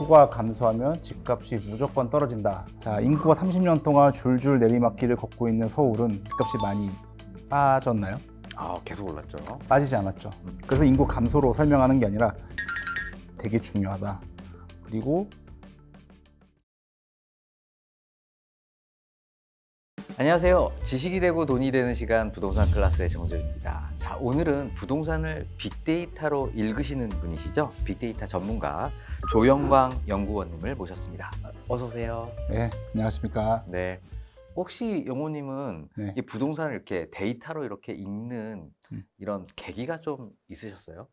인구가 감소하면 집값이 무조건 떨어진다. 자, 인구가 30년 동안 줄줄 내리막길을 걷고 있는 서울은 집값이 많이 빠졌나요? 계속 올랐죠. 빠지지 않았죠. 그래서 인구 감소로 설명하는 게 아니라 되게 중요하다. 그리고 안녕하세요. 지식이 되고 돈이 되는 시간 부동산 클래스의 정재윤입니다. 자, 오늘은 부동산을 빅데이터로 읽으시는 분이시죠? 빅데이터 전문가 조영광 연구원님을 모셨습니다. 어서 오세요. 네, 안녕하십니까. 네. 혹시 영호님은 네. 이 부동산을 이렇게 데이터로 이렇게 읽는 이런 계기가 좀 있으셨어요?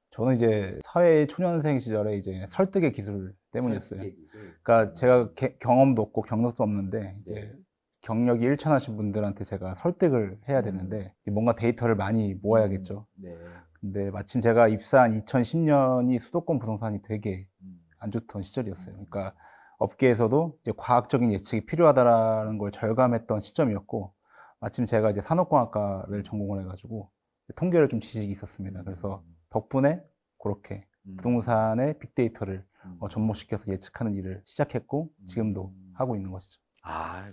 저는 이제 사회 초년생 시절에 이제 설득의 기술 때문이었어요. 그러니까 제가 경험도 없고 경력도 없는데 이제 경력이 일천하신 분들한테 제가 설득을 해야 되는데 뭔가 데이터를 많이 모아야겠죠. 네. 근데 마침 제가 입사한 2010년이 수도권 부동산이 되게 안 좋던 시절이었어요. 그러니까 업계에서도 이제 과학적인 예측이 필요하다라는 걸 절감했던 시점이었고, 마침 제가 이제 산업공학과를 전공을 해가지고 통계를 좀 지식이 있었습니다. 그래서 덕분에 그렇게 부동산의 빅데이터를 접목시켜서 예측하는 일을 시작했고 지금도 하고 있는 것이죠.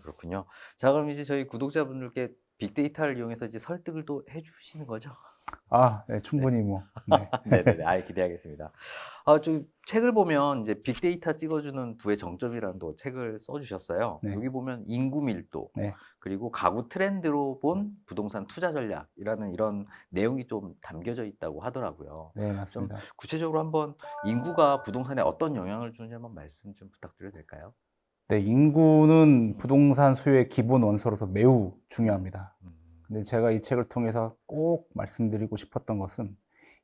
그렇군요. 자, 그럼 이제 저희 구독자분들께 빅데이터를 이용해서 이제 설득을 또 해주시는 거죠? 네, 충분히 네. 네네네. 기대하겠습니다. 좀 책을 보면 이제 빅데이터 찍어주는 부의 정점이라는 또 책을 써주셨어요. 네. 여기 보면 인구 밀도, 네. 그리고 가구 트렌드로 본 부동산 투자 전략이라는 이런 내용이 좀 담겨져 있다고 하더라고요. 네, 좀 맞습니다. 구체적으로 한번 인구가 부동산에 어떤 영향을 주는지 한번 말씀 좀 부탁드려도 될까요? 네, 인구는 부동산 수요의 기본 원소로서 매우 중요합니다. 근데 제가 이 책을 통해서 꼭 말씀드리고 싶었던 것은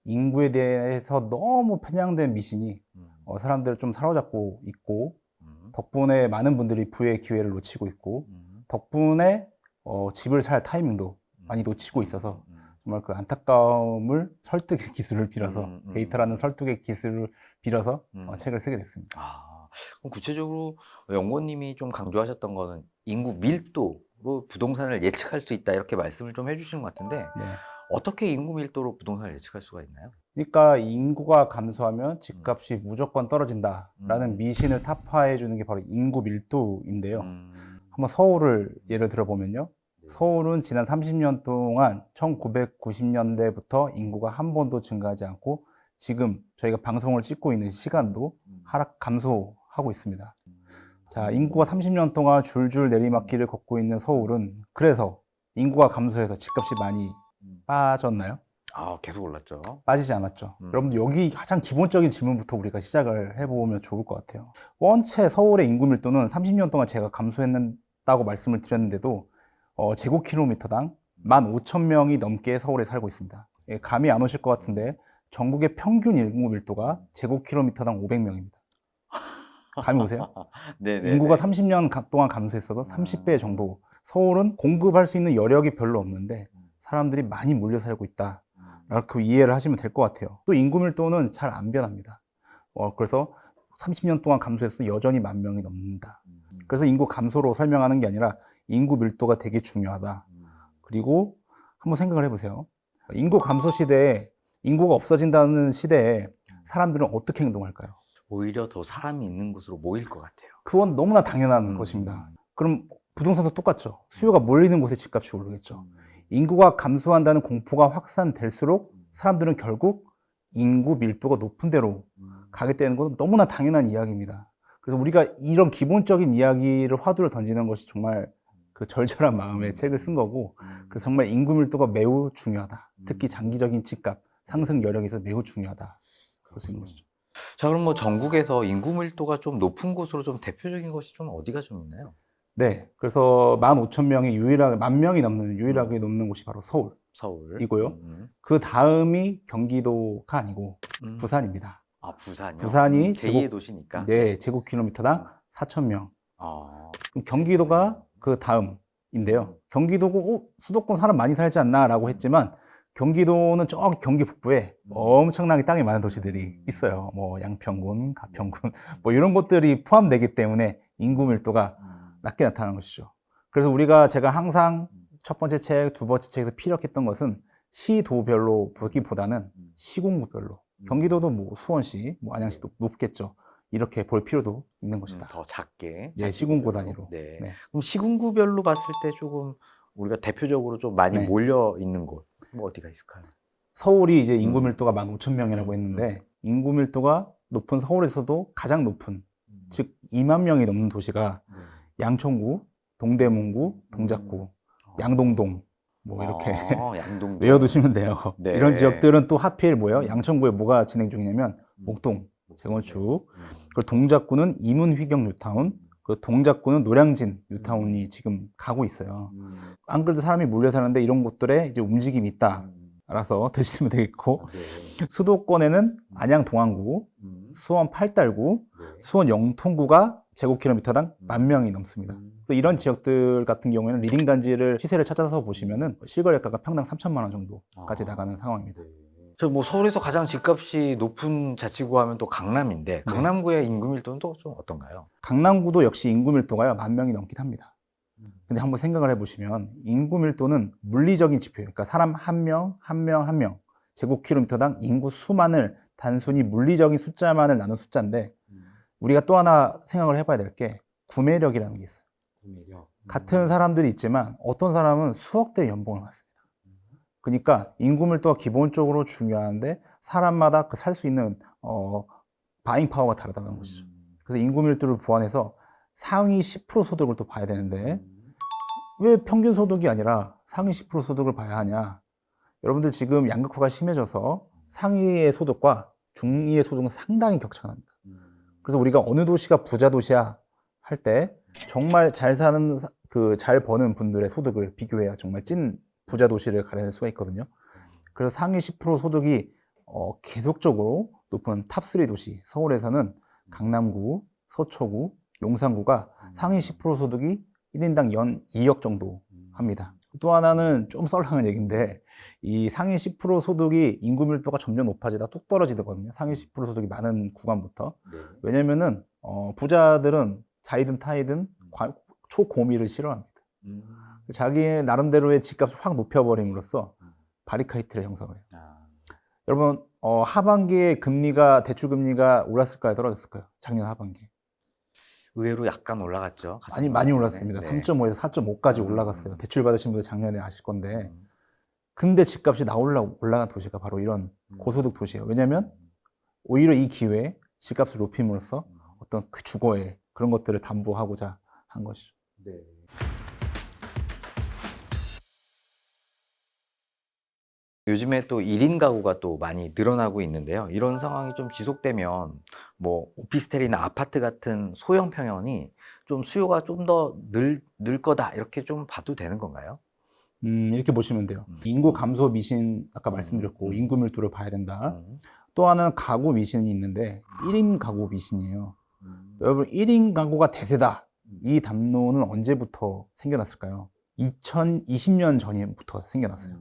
인구에 대해서 너무 편향된 미신이 사람들을 좀 사로잡고 있고, 덕분에 많은 분들이 부의 기회를 놓치고 있고, 덕분에 집을 살 타이밍도 많이 놓치고 있어서 정말 그 안타까움을 설득의 기술을 빌어서 데이터라는 설득의 기술을 빌어서 책을 쓰게 됐습니다. 그럼 구체적으로 연구원님이 좀 강조하셨던 거는 인구 밀도로 부동산을 예측할 수 있다 이렇게 말씀을 좀 해주시는 것 같은데 네. 어떻게 인구 밀도로 부동산을 예측할 수가 있나요? 그러니까 인구가 감소하면 집값이 무조건 떨어진다라는 미신을 타파해 주는 게 바로 인구 밀도인데요. 한번 서울을 예를 들어보면요. 서울은 지난 30년 동안 1990년대부터 인구가 한 번도 증가하지 않고 지금 저희가 방송을 찍고 있는 시간도 감소하고 있습니다. 자, 인구가 30년 동안 줄줄 내리막길을 걷고 있는 서울은 그래서 인구가 감소해서 집값이 많이 빠졌나요? 계속 올랐죠. 빠지지 않았죠. 여러분들 여기 가장 기본적인 질문부터 우리가 시작을 해보면 좋을 것 같아요. 원체 서울의 인구 밀도는 30년 동안 제가 감소했다고 말씀을 드렸는데도 제곱킬로미터당 15,000명이 넘게 서울에 살고 있습니다. 감이 안 오실 것 같은데 전국의 평균 인구 밀도가 제곱킬로미터당 500명입니다. 감이 오세요? 인구가 30년 동안 감소했어도 30배 정도. 서울은 공급할 수 있는 여력이 별로 없는데 사람들이 많이 몰려 살고 있다. 이렇게 이해를 하시면 될 것 같아요. 또 인구 밀도는 잘 안 변합니다. 그래서 30년 동안 감소해서 여전히 10,000명이 넘는다. 그래서 인구 감소로 설명하는 게 아니라 인구 밀도가 되게 중요하다. 그리고 한번 생각을 해보세요. 인구 감소 시대에 인구가 없어진다는 시대에 사람들은 어떻게 행동할까요? 오히려 더 사람이 있는 곳으로 모일 것 같아요. 그건 너무나 당연한 것입니다. 그럼 부동산도 똑같죠. 수요가 몰리는 곳에 집값이 오르겠죠. 인구가 감소한다는 공포가 확산될수록 사람들은 결국 인구 밀도가 높은 데로 가게 되는 건 너무나 당연한 이야기입니다. 그래서 우리가 이런 기본적인 이야기를 화두를 던지는 것이 정말 그 절절한 마음에 책을 쓴 거고, 그래서 정말 인구 밀도가 매우 중요하다. 특히 장기적인 집값 상승 여력에 있어서 매우 중요하다. 그럴 수 있는 것이죠. 자, 그럼 전국에서 인구 밀도가 좀 높은 곳으로 좀 대표적인 것이 좀 어디가 좀 있나요? 네, 그래서 15,000명이 유일하게 10,000명이 유일하게 넘는 곳이 바로 서울이고요. 그 다음이 경기도가 아니고 부산입니다. 부산이요? 부산이 제2의 도시니까. 네, 제곱킬로미터당 4,000명. 경기도가 그 다음인데요. 경기도고 수도권 사람 많이 살지 않나라고 했지만 경기도는 저기 경기 북부에 엄청나게 땅이 많은 도시들이 있어요. 양평군, 가평군 이런 곳들이 포함되기 때문에 인구 밀도가 낮게 나타나는 것이죠. 그래서 제가 항상 첫 번째 책, 두 번째 책에서 피력했던 것은 시도별로 보기보다는 시군구별로. 경기도도 수원시, 안양시도 높겠죠. 이렇게 볼 필요도 있는 것이다. 더 작게. 네, 시군구 단위로. 네. 네. 그럼 시군구별로 봤을 때 조금 우리가 대표적으로 좀 많이 네. 몰려 있는 곳, 뭐 어디가 있을까요? 서울이 이제 인구 밀도가 15,000명이라고 했는데, 음. 인구 밀도가 높은 서울에서도 가장 높은, 즉 2만 명이 넘는 도시가 네. 양천구, 동대문구, 동작구, 양동동, 뭐 이렇게 양동동. 외워두시면 돼요. 네. 이런 지역들은 또 하필 뭐예요? 양천구에 뭐가 진행 중이냐면 목동 재건축, 그리고 동작구는 이문휘경 뉴타운, 그 동작구는 노량진 뉴타운이 지금 가고 있어요. 안 그래도 사람이 몰려 사는데 이런 곳들에 이제 움직임이 있다. 알아서 드시면 되겠고, 네. 수도권에는 안양 동안구, 수원 팔달구, 수원 영통구가 제곱킬로미터당 10,000명이 넘습니다. 또 이런 지역들 같은 경우에는 리딩 단지를 시세를 찾아서 보시면은 실거래가가 평당 3천만 원 정도까지 나가는 상황입니다. 저 뭐 서울에서 가장 집값이 높은 자치구 하면 또 강남인데, 강남구의 인구 밀도는 또 좀 어떤가요? 강남구도 역시 인구 밀도가 10,000명이 넘긴 합니다. 근데 한번 생각을 해보시면 인구 밀도는 물리적인 지표예요. 그러니까 사람 한 명, 한 명, 한 명, 제곱킬로미터당 인구 수만을 단순히 물리적인 숫자만을 나눈 숫자인데, 우리가 또 하나 생각을 해봐야 될 게 구매력이라는 게 있어요. 구매력. 같은 사람들이 있지만 어떤 사람은 수억 대의 연봉을 받습니다. 그러니까 인구 밀도가 기본적으로 중요한데 사람마다 그 살 수 있는 바잉 파워가 다르다는 것이죠. 그래서 인구 밀도를 보완해서 상위 10% 소득을 또 봐야 되는데, 왜 평균 소득이 아니라 상위 10% 소득을 봐야 하냐? 여러분들 지금 양극화가 심해져서 상위의 소득과 중위의 소득은 상당히 격차가 납니다. 그래서 우리가 어느 도시가 부자 도시야 할 때 정말 잘 사는 잘 버는 분들의 소득을 비교해야 정말 찐 부자 도시를 가려낼 수가 있거든요. 그래서 상위 10% 소득이 계속적으로 높은 탑3 도시, 서울에서는 강남구, 서초구, 용산구가 상위 10% 소득이 1인당 연 2억 정도 합니다. 또 하나는 좀 썰렁한 얘기인데, 이 상위 10% 소득이 인구 밀도가 점점 높아지다 뚝 떨어지거든요. 상위 10% 소득이 많은 구간부터. 왜냐면은 부자들은 자이든 타이든 초고미를 싫어합니다. 자기 나름대로의 집값을 확 높여버림으로써 바리카이트를 형성을 해요. 여러분, 하반기에 대출 금리가 올랐을까요? 떨어졌을까요? 작년 하반기에. 의외로 약간 올라갔죠. 많이 올랐습니다. 네. 3.5에서 4.5까지 올라갔어요. 대출 받으신 분들 작년에 아실 건데, 근데 집값이 올라간 도시가 바로 이런 고소득 도시예요. 왜냐하면 오히려 이 기회에 집값을 높임으로써 어떤 그 주거의 그런 것들을 담보하고자 한 것이죠. 네. 요즘에 또 1인 가구가 또 많이 늘어나고 있는데요. 이런 상황이 좀 지속되면 뭐 오피스텔이나 아파트 같은 소형 평형이 좀 수요가 좀 더 늘 거다, 이렇게 좀 봐도 되는 건가요? 이렇게 보시면 돼요. 인구 감소 미신 아까 말씀드렸고, 인구 밀도를 봐야 된다. 음. 또 하나는 가구 미신이 있는데 1인 가구 미신이에요. 여러분, 1인 가구가 대세다. 이 담론은 언제부터 생겨났을까요? 2020년 전부터 생겨났어요.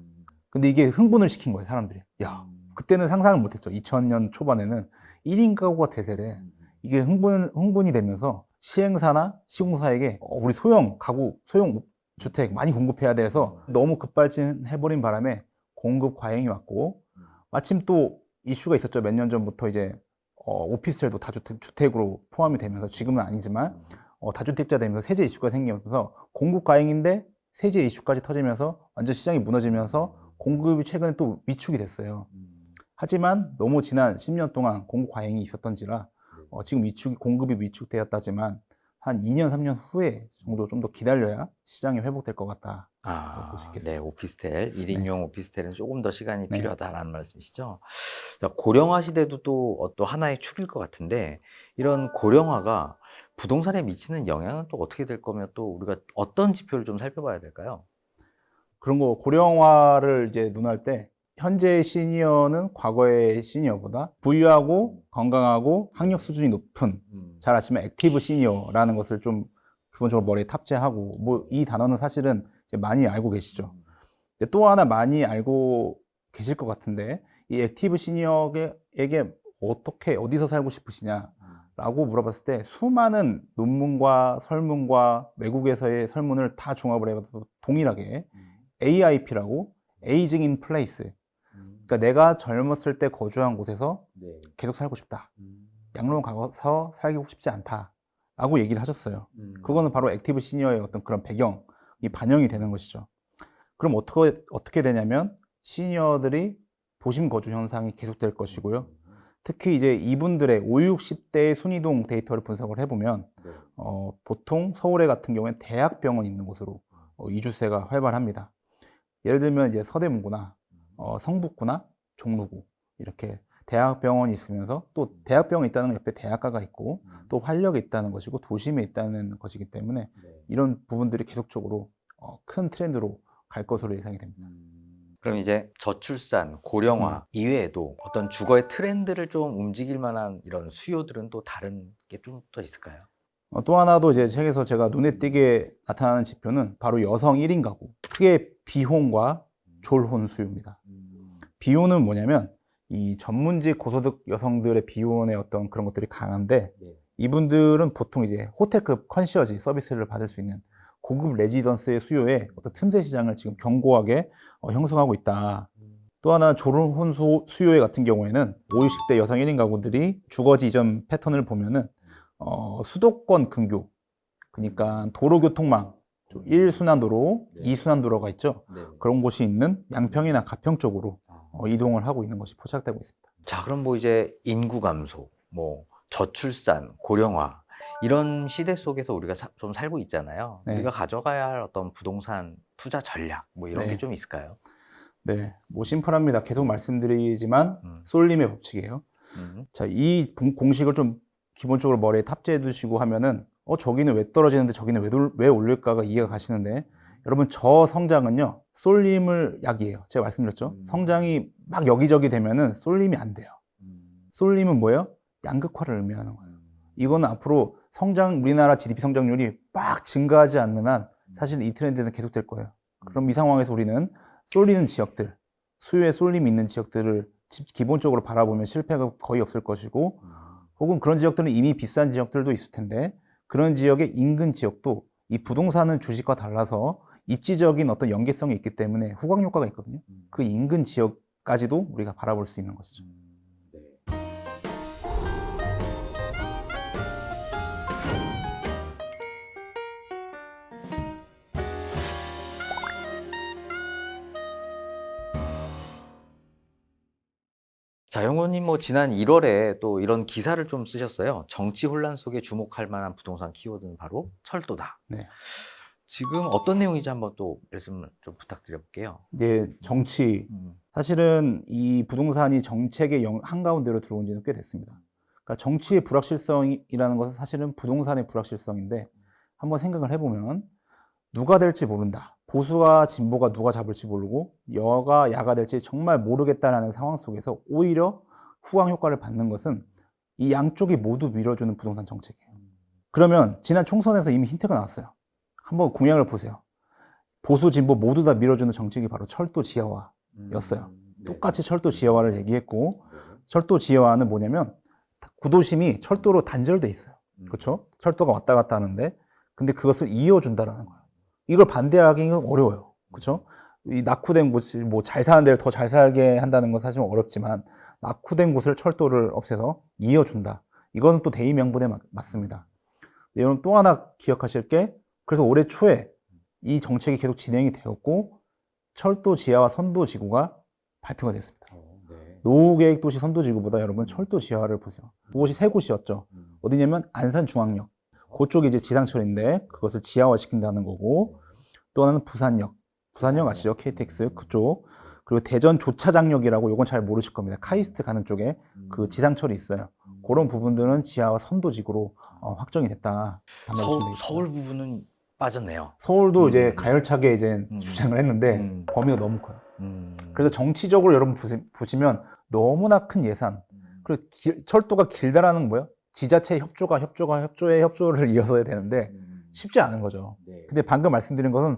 근데 이게 흥분을 시킨 거예요, 사람들이. 야, 그때는 상상을 못했죠. 2000년 초반에는 1인 가구가 대세래. 이게 흥분이 되면서 시행사나 시공사에게 우리 소형 가구, 소형 주택 많이 공급해야 돼서 너무 급발진해버린 바람에 공급 과잉이 왔고, 마침 또 이슈가 있었죠. 몇 년 전부터 이제 오피스텔도 다주택으로 포함이 되면서, 지금은 아니지만 다주택자 되면서 세제 이슈가 생기면서 공급 과잉인데 세제 이슈까지 터지면서 완전 시장이 무너지면서 공급이 최근에 또 위축이 됐어요. 하지만 너무 지난 10년 동안 공급 과잉이 있었던지라 지금 공급이 위축되었다지만 한 2년, 3년 후에 정도 좀 더 기다려야 시장이 회복될 것 같다. 볼 수 있겠습니다. 네, 오피스텔, 1인용 오피스텔은 조금 더 시간이 네. 필요하다라는 말씀이시죠. 자, 고령화 시대도 또 하나의 축일 것 같은데, 이런 고령화가 부동산에 미치는 영향은 또 어떻게 될 거면 또 우리가 어떤 지표를 좀 살펴봐야 될까요? 그런 거 고령화를 이제 논할 때 현재의 시니어는 과거의 시니어보다 부유하고 건강하고 학력 수준이 높은, 잘 아시면 액티브 시니어라는 것을 좀 기본적으로 머리에 탑재하고, 뭐 이 단어는 사실은 이제 많이 알고 계시죠. 근데 또 하나 많이 알고 계실 것 같은데, 이 액티브 시니어에게 어디서 살고 싶으시냐라고 물어봤을 때 수많은 논문과 설문과 외국에서의 설문을 다 종합을 해봐도 동일하게 AIP라고 Aging in Place, 그러니까 내가 젊었을 때 거주한 곳에서 계속 살고 싶다. 양로 가서 살기 쉽지 않다라고 얘기를 하셨어요. 그거는 바로 액티브 시니어의 어떤 그런 배경이 반영이 되는 것이죠. 그럼 어떻게 되냐면 시니어들이 도심 거주 현상이 계속될 것이고요. 특히 이제 이분들의 5, 60대의 순이동 데이터를 분석을 해보면 보통 서울에 같은 경우에는 대학병원 있는 곳으로 이주세가 활발합니다. 예를 들면 이제 서대문구나 성북구나 종로구 이렇게 대학병원이 있으면서 또 대학병원이 있다는 건 옆에 대학가가 있고 또 활력이 있다는 것이고 도심에 있다는 것이기 때문에 이런 부분들이 계속적으로 큰 트렌드로 갈 것으로 예상이 됩니다. 그럼 이제 저출산, 고령화 이외에도 어떤 주거의 트렌드를 좀 움직일 만한 이런 수요들은 또 다른 게 좀 더 있을까요? 또 하나도 이제 책에서 제가 눈에 띄게 나타나는 지표는 바로 여성 1인 가구, 크게 비혼과 졸혼 수요입니다. 비혼은 뭐냐면 이 전문직 고소득 여성들의 비혼의 어떤 그런 것들이 강한데 이분들은 보통 이제 호텔급 컨시어지 서비스를 받을 수 있는 고급 레지던스의 수요에 어떤 틈새 시장을 지금 견고하게 형성하고 있다. 또 하나 졸혼 수요 같은 경우에는 50, 60대 여성 1인 가구들이 주거지 이전 패턴을 보면은 수도권 근교, 그러니까 도로교통망, 1순환도로, 2순환도로가 있죠. 그런 곳이 있는 양평이나 가평 쪽으로 이동을 하고 있는 것이 포착되고 있습니다. 자, 그럼 뭐 이제 인구 감소, 뭐 저출산, 고령화 이런 시대 속에서 우리가 좀 살고 있잖아요. 네. 우리가 가져가야 할 어떤 부동산 투자 전략 뭐 이런 네. 게 좀 있을까요? 네, 뭐 심플합니다. 계속 말씀드리지만 솔림의 법칙이에요. 자, 이 공식을 좀 기본적으로 머리에 탑재해 두시고 하면은 저기는 왜 떨어지는데 저기는 왜 올릴까가 이해가 가시는데 여러분 저 성장은요 솔림을 약이에요. 제가 말씀드렸죠. 성장이 막 여기저기 되면은 솔림이 안 돼요. 솔림은 뭐예요? 양극화를 의미하는 거예요. 이거는 앞으로 우리나라 GDP 성장률이 막 증가하지 않는 한 사실 이 트렌드는 계속될 거예요. 그럼 이 상황에서 우리는 쏠리는 지역들, 수요에 쏠림이 있는 지역들을 기본적으로 바라보면 실패가 거의 없을 것이고 혹은 그런 지역들은 이미 비싼 지역들도 있을 텐데 그런 지역의 인근 지역도 이 부동산은 주식과 달라서 입지적인 어떤 연계성이 있기 때문에 후광 효과가 있거든요. 그 인근 지역까지도 우리가 바라볼 수 있는 것이죠. 자, 영호님 뭐 지난 1월에 또 이런 기사를 좀 쓰셨어요. 정치 혼란 속에 주목할 만한 부동산 키워드는 바로 철도다. 네. 지금 어떤 내용인지 한번 또 말씀을 좀 부탁드려볼게요. 이제 정치, 사실은 이 부동산이 정책의 한가운데로 들어온 지는 꽤 됐습니다. 그러니까 정치의 불확실성이라는 것은 사실은 부동산의 불확실성인데 한번 생각을 해보면 누가 될지 모른다. 보수와 진보가 누가 잡을지 모르고 여가 야가 될지 정말 모르겠다라는 상황 속에서 오히려 후광 효과를 받는 것은 이 양쪽이 모두 밀어주는 부동산 정책이에요. 그러면 지난 총선에서 이미 힌트가 나왔어요. 한번 공약을 보세요. 보수 진보 모두 다 밀어주는 정책이 바로 철도 지하화였어요. 똑같이 철도 지하화를 얘기했고 철도 지하화는 뭐냐면 구도심이 철도로 단절돼 있어요. 그렇죠? 철도가 왔다 갔다 하는데 근데 그것을 이어준다라는 거예요. 이걸 반대하기는 어려워요. 그렇죠? 이 낙후된 곳이 뭐 잘 사는 데를 더 잘 살게 한다는 건 사실은 어렵지만 낙후된 곳을 철도를 없애서 이어준다. 이거는 또 대의명분에 맞습니다. 여러분 또 하나 기억하실 게 그래서 올해 초에 이 정책이 계속 진행이 되었고 철도 지하화 선도지구가 발표가 됐습니다. 노후계획도시 선도지구보다 여러분 철도 지하화를 보세요. 그곳이 세 곳이었죠. 어디냐면 안산중앙역. 그쪽이 이제 지상철인데 그것을 지하화 시킨다는 거고 또 하나는 부산역 아시죠? KTX 그쪽. 그리고 대전 조차장역이라고 요건 잘 모르실 겁니다. 카이스트 가는 쪽에 그 지상철이 있어요. 그런 부분들은 지하화 선도지구로 확정이 됐다. 서울 부분은 빠졌네요. 서울도 이제 가열차게 이제 주장을 했는데 범위가 너무 커요. 그래서 정치적으로 여러분 보시면 너무나 큰 예산 그리고 철도가 길다라는 뭐예요? 지자체 협조를 이어서야 되는데 쉽지 않은 거죠. 근데 방금 말씀드린 것은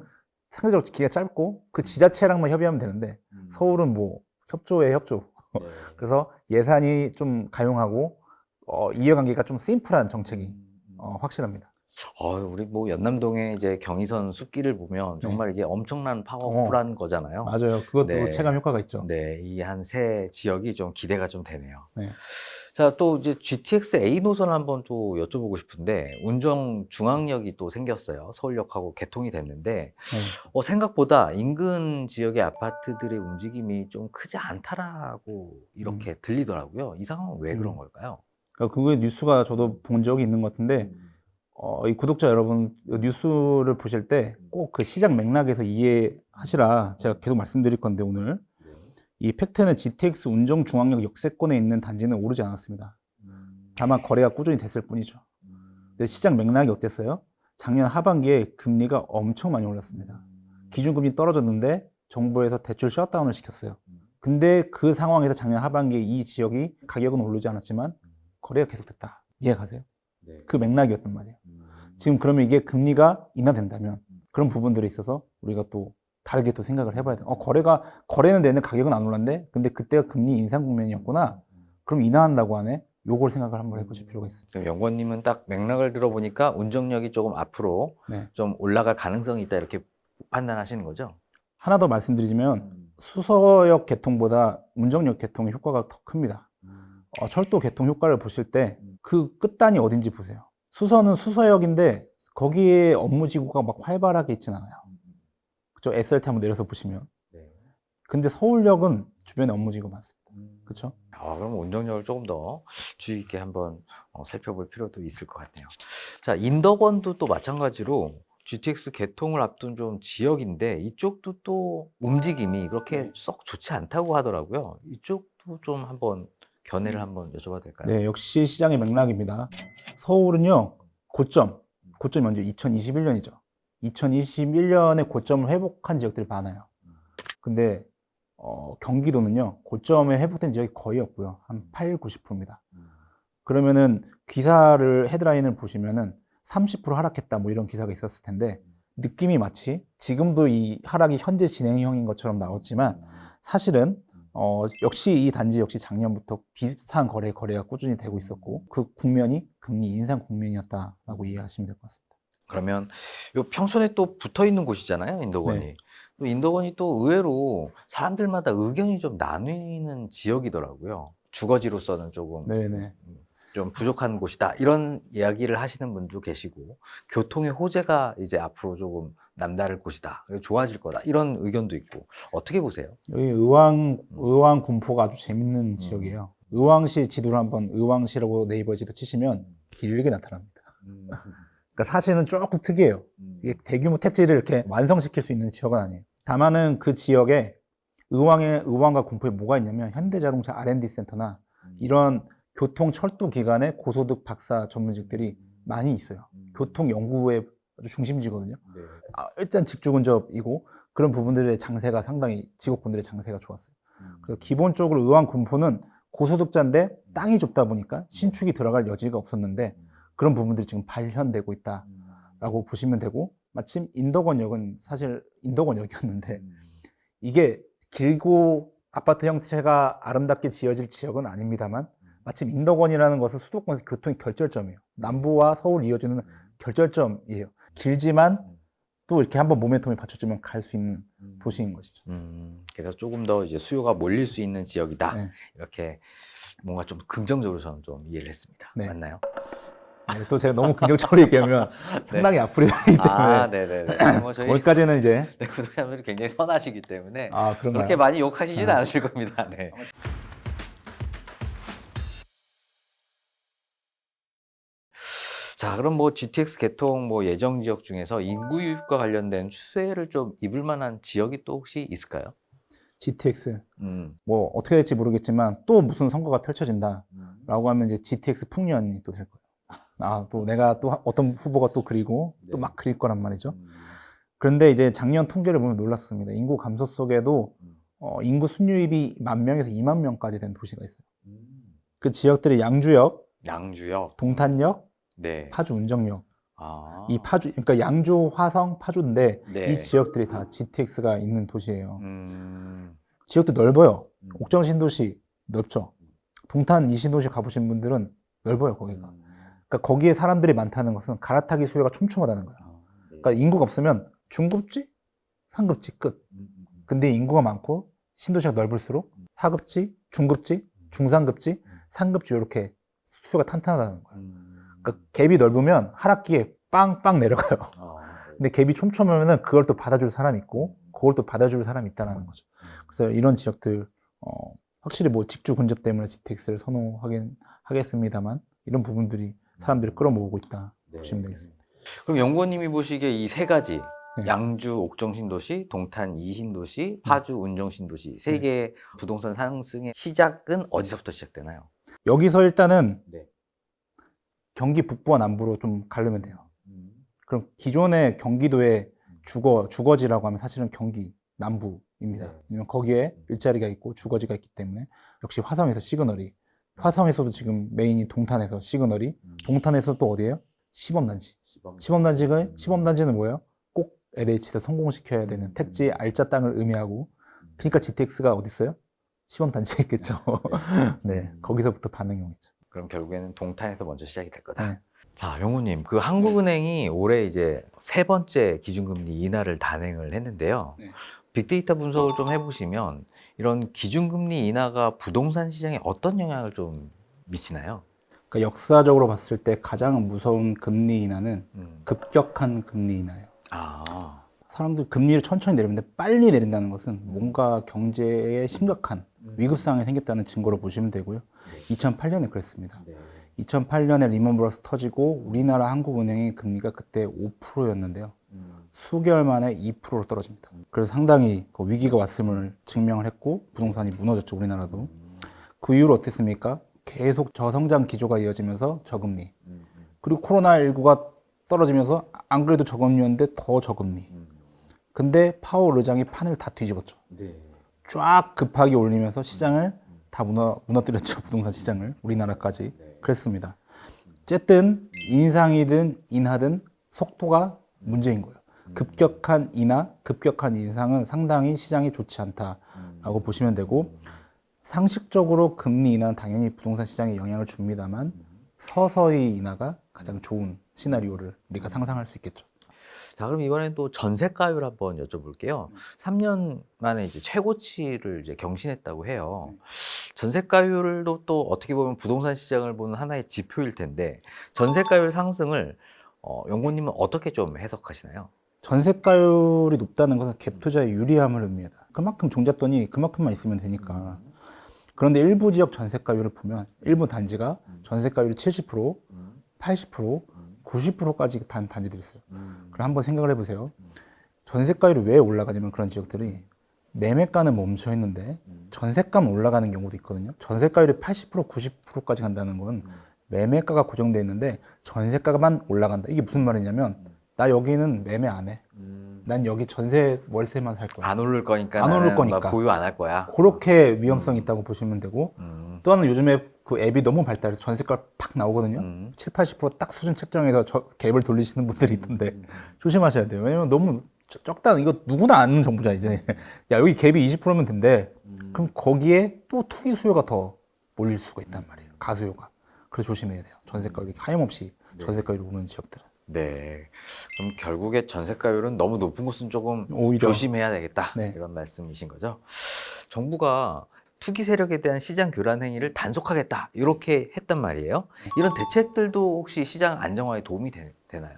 상대적으로 기가 짧고 그 지자체랑만 협의하면 되는데 서울은 뭐 협조에 협조. 그래서 예산이 좀 가용하고 이해관계가 좀 심플한 정책이 확실합니다. 우리 뭐 연남동의 이제 경의선 숲길을 보면 정말 이게 엄청난 파워풀한 거잖아요. 맞아요. 그것도 네. 체감 효과가 있죠. 네, 이 한 세 지역이 좀 기대가 좀 되네요. 네. 자, 또 이제 GTX A 노선 한번 또 여쭤보고 싶은데 운정 중앙역이 또 생겼어요. 서울역하고 개통이 됐는데 네. 생각보다 인근 지역의 아파트들의 움직임이 좀 크지 않다라고 이렇게 들리더라고요. 이 상황은 왜 그런 걸까요? 그러니까 그게 뉴스가 저도 본 적이 있는 것 같은데, 이 구독자 여러분, 뉴스를 보실 때 꼭 그 시장 맥락에서 이해하시라 제가 계속 말씀드릴 건데, 오늘. 이 팩트는 GTX 운정중앙역 역세권에 있는 단지는 오르지 않았습니다. 다만 거래가 꾸준히 됐을 뿐이죠. 근데 시장 맥락이 어땠어요? 작년 하반기에 금리가 엄청 많이 올랐습니다. 기준금리 떨어졌는데 정부에서 대출 셧다운을 시켰어요. 근데 그 상황에서 작년 하반기에 이 지역이 가격은 오르지 않았지만 거래가 계속됐다. 이해 가세요? 그 맥락이었단 말이에요. 지금 그러면 이게 금리가 인하된다면 그런 부분들에 있어서 우리가 또 다르게 또 생각을 해봐야 돼요. 거래는 되는 가격은 안 올랐는데, 근데 그때가 금리 인상 국면이었구나. 그럼 인하한다고 하네. 요걸 생각을 한번 해보실 필요가 있습니다. 그럼 연구원님은 딱 맥락을 들어보니까 운정력이 조금 앞으로 네. 좀 올라갈 가능성이 있다 이렇게 판단하시는 거죠? 하나 더 말씀드리자면 수서역 개통보다 운정역 개통의 효과가 더 큽니다. 철도 개통 효과를 보실 때 그 끝단이 어딘지 보세요. 수서는 수서역인데 거기에 업무 지구가 막 활발하게 있진 않아요. 그쵸? SRT 한번 내려서 보시면. 근데 서울역은 주변에 업무 지구가 많습니다. 그렇죠? 그럼 운정력을 조금 더 주의 있게 한번 살펴볼 필요도 있을 것 같네요. 자, 인덕원도 또 마찬가지로 GTX 개통을 앞둔 좀 지역인데 이쪽도 또 움직임이 그렇게 썩 좋지 않다고 하더라고요. 이쪽도 좀 한번 견해를 한번 여쭤봐도 될까요? 네, 역시 시장의 맥락입니다. 서울은요, 고점이 먼저 2021년이죠. 2021년에 고점을 회복한 지역들이 많아요. 근데 경기도는요, 고점에 회복된 지역이 거의 없고요. 한 8, 90%입니다. 그러면은 기사를 헤드라인을 보시면은 30% 하락했다 뭐 이런 기사가 있었을 텐데 느낌이 마치 지금도 이 하락이 현재 진행형인 것처럼 나왔지만 사실은 역시 이 단지 역시 작년부터 비슷한 거래가 꾸준히 되고 있었고 그 국면이 금리 인상 국면이었다라고 이해하시면 될 것 같습니다. 그러면 요 평촌에 또 붙어 있는 곳이잖아요, 인덕원이. 네. 또 인덕원이 또 의외로 사람들마다 의견이 좀 나뉘는 지역이더라고요. 주거지로서는 조금 네네. 좀 부족한 곳이다. 이런 이야기를 하시는 분도 계시고, 교통의 호재가 이제 앞으로 조금 남다를 곳이다. 좋아질 거다. 이런 의견도 있고, 어떻게 보세요? 여기 의왕 군포가 아주 재밌는 지역이에요. 의왕시 지도를 한번 의왕시라고 네이버 지도 치시면 길게 나타납니다. 그러니까 사실은 조금 특이해요. 이게 대규모 택지를 이렇게 완성시킬 수 있는 지역은 아니에요. 다만은 그 지역에 의왕과 군포에 뭐가 있냐면 현대자동차 R&D 센터나 이런 교통 철도 기관의 고소득 박사 전문직들이 많이 있어요. 교통 연구의 아주 중심지거든요. 일단 직주근접이고 그런 부분들의 장세가 상당히 직업군들의 장세가 좋았어요. 그래서 기본적으로 의왕 군포는 고소득자인데 땅이 좁다 보니까 신축이 들어갈 여지가 없었는데 그런 부분들이 지금 발현되고 있다라고 보시면 되고 마침 인덕원역은 사실 인덕원역이었는데 이게 길고 아파트 형태가 아름답게 지어질 지역은 아닙니다만 마침 인덕원이라는 것은 수도권에서 교통의 결절점이에요. 남부와 서울 이어주는 결절점이에요. 길지만 또 이렇게 한번 모멘텀이 받쳐주면 갈 수 있는 도시인 것이죠. 그래서 조금 더 이제 수요가 몰릴 수 있는 지역이다. 네. 이렇게 뭔가 좀 긍정적으로 저는 좀 이해를 했습니다. 네. 맞나요? 네, 또 제가 너무 긍정적으로 얘기하면 상당히 악플이 나기 때문에 네네네. 뭐 저희 거기까지는 이제 구독자분들이 굉장히 선하시기 때문에 그런가요? 그렇게 많이 욕하시지는 않으실 겁니다. 네. 자, 그럼 뭐 GTX 개통 뭐 예정 지역 중에서 인구 유입과 관련된 추세를 좀 입을 만한 지역이 또 혹시 있을까요? GTX 음. 뭐 어떻게 될지 모르겠지만 또 무슨 선거가 펼쳐진다라고 하면 이제 GTX 풍년이 또 될 거예요. 또 내가 또 어떤 후보가 또 그리고 또 막 그릴 거란 말이죠. 그런데 이제 작년 통계를 보면 놀랍습니다. 인구 감소 속에도 인구 순유입이 10,000명에서 20,000명까지 된 도시가 있어요. 그 지역들이 양주역, 동탄역, 네. 파주 운정역. 아. 이 파주, 그러니까 양주, 화성, 파주인데 네. 이 지역들이 다 GTX가 있는 도시예요. 음. 지역도 넓어요. 옥정 신도시 넓죠. 동탄 이 신도시 가보신 분들은 넓어요, 거기가. 그러니까 거기에 사람들이 많다는 것은 갈아타기 수요가 촘촘하다는 거예요. 그러니까 인구가 없으면 중급지, 상급지 끝. 근데 인구가 많고 신도시가 넓을수록 하급지, 중급지, 중상급지, 상급지 이렇게 수요가 탄탄하다는 거예요. 그러니까 갭이 넓으면 하락기에 빵빵 내려가요. 근데 갭이 촘촘하면은 그걸 또 받아줄 사람이 있고 그걸 또 받아줄 사람이 있다는 거죠. 그래서 이런 지역들 확실히 뭐 직주 근접 때문에 GTX를 선호하긴 하겠습니다만 이런 부분들이 사람들을 끌어모으고 있다 보시면 되겠습니다. 그럼 연구원님이 보시기에 이 세 가지 네. 양주 옥정 신도시, 동탄 이 신도시, 파주 운정 신도시 세 개의 부동산 상승의 시작은 어디서부터 시작되나요? 여기서 일단은 네. 경기 북부와 남부로 좀 가르면 돼요. 그럼 기존의 경기도의 주거지라고 하면 사실은 경기 남부입니다. 왜냐면 거기에 일자리가 있고 주거지가 있기 때문에 역시 화성에서 시그널이 화성에서도 지금 메인이 동탄에서 시그널이 동탄에서 또 어디예요? 시범단지. 시범단지는 뭐예요? 꼭 LH에서 성공시켜야 되는 택지 알짜 땅을 의미하고 그러니까 GTX가 어디 있어요? 시범단지에 있겠죠. 네, 거기서부터 반응이 오겠죠. 그럼 결국에는 동탄에서 먼저 시작이 될 거다. 네. 자, 영호님, 그 한국은행이 올해 이제 세 번째 기준금리 인하를 단행을 했는데요. 네. 빅데이터 분석을 좀 해보시면 이런 기준금리 인하가 부동산 시장에 어떤 영향을 좀 미치나요? 그러니까 역사적으로 봤을 때 가장 무서운 금리 인하는 급격한 금리 인하예요. 아, 사람들 금리를 천천히 내리는데 빨리 내린다는 것은 뭔가 경제에 심각한 위급 상황이 생겼다는 증거로 보시면 되고요. 2008년에 그랬습니다. 2008년에 리먼 브러스 터지고 우리나라 한국은행의 금리가 그때 5%였는데요. 수개월 만에 2%로 떨어집니다. 그래서 상당히 그 위기가 왔음을 증명을 했고 부동산이 무너졌죠, 우리나라도. 그 이후로 어땠습니까? 계속 저성장 기조가 이어지면서 저금리. 그리고 코로나19가 떨어지면서 안 그래도 저금리였는데 더 저금리. 근데 파월 의장이 판을 다 뒤집었죠. 쫙 급하게 올리면서 시장을 다 무너뜨렸죠. 부동산 시장을. 우리나라까지. 그랬습니다. 어쨌든 인상이든 인하든 속도가 문제인 거예요. 급격한 인하, 급격한 인상은 상당히 시장이 좋지 않다라고 보시면 되고 상식적으로 금리 인하는 당연히 부동산 시장에 영향을 줍니다만 서서히 인하가 가장 좋은 시나리오를 우리가 상상할 수 있겠죠. 자, 그럼 이번엔 또 전세가율 한번 여쭤볼게요. 3년 만에 이제 최고치를 이제 경신했다고 해요. 전세가율도 또 어떻게 보면 부동산 시장을 보는 하나의 지표일 텐데 전세가율 상승을 연구원님은 어떻게 좀 해석하시나요? 전세가율이 높다는 것은 갭 투자의 유리함을 의미합니다. 그만큼 종잣돈이 그만큼만 있으면 되니까. 그런데 일부 지역 전세가율을 보면 일부 단지가 전세가율이 70%, 80%, 90%까지 단 단지들이 있어요. 그럼 한번 생각을 해보세요. 전세가율이 왜 올라가냐면 그런 지역들이 매매가는 멈춰 있는데 전세가만 올라가는 경우도 있거든요. 전세가율이 80%, 90%까지 간다는 건 매매가가 고정되어 있는데 전세가만 올라간다. 이게 무슨 말이냐면 나 여기는 매매 안 해. 난 여기 전세 월세만 살 거야. 안 오를 거니까 안 오를 나는 거니까. 보유 안 할 거야. 그렇게 위험성이 있다고 보시면 되고 또 하나는 요즘에 그 앱이 너무 발달해서 전세가 팍 나오거든요. 7, 80%딱 수준 책정해서 갭을 돌리시는 분들이 있던데 조심하셔야 돼요. 왜냐면 너무 적다. 이거 누구나 아는 정보잖아 이제. 야 여기 갭이 20%면 된대. 그럼 거기에 또 투기 수요가 더 몰릴 수가 있단 말이에요. 가수요가. 그래서 조심해야 돼요. 전세가율이 하염없이 전세가율이 오르는 지역들은. 네. 그럼 결국에 전세가율은 너무 높은 곳은 조금 오히려 조심해야 되겠다. 네. 이런 말씀이신 거죠. 정부가 투기 세력에 대한 시장 교란 행위를 단속하겠다. 이렇게 했단 말이에요. 이런 대책들도 혹시 시장 안정화에 도움이 되나요?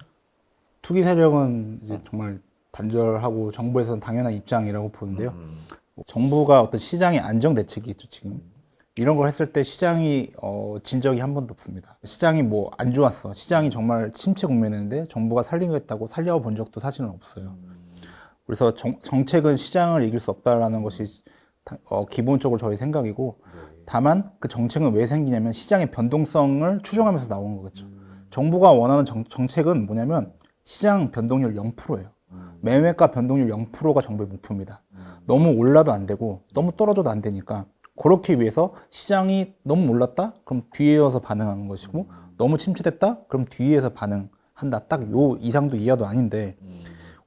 투기 세력은 이제 정말 단절하고 정부에서는 당연한 입장이라고 보는데요. 정부가 어떤 시장의 안정 대책이 있죠, 지금. 이런 걸 했을 때 시장이 진 적이 한 번도 없습니다. 시장이 뭐 안 좋았어. 시장이 정말 침체 국면인데 정부가 살리겠다고 살려본 적도 사실은 없어요. 그래서 정책은 시장을 이길 수 없다라는 것이 기본적으로 저희 생각이고 다만 그 정책은 왜 생기냐면 시장의 변동성을 추정하면서 나온 거겠죠. 정부가 원하는 정책은 뭐냐면 시장 변동률 0%예요. 매매가 변동률 0%가 정부의 목표입니다. 너무 올라도 안 되고 너무 떨어져도 안 되니까 그렇기 위해서 시장이 너무 올랐다? 그럼 뒤에 이어서 반응하는 것이고 너무 침체됐다? 그럼 뒤에서 반응한다. 딱 요 이상도 이하도 아닌데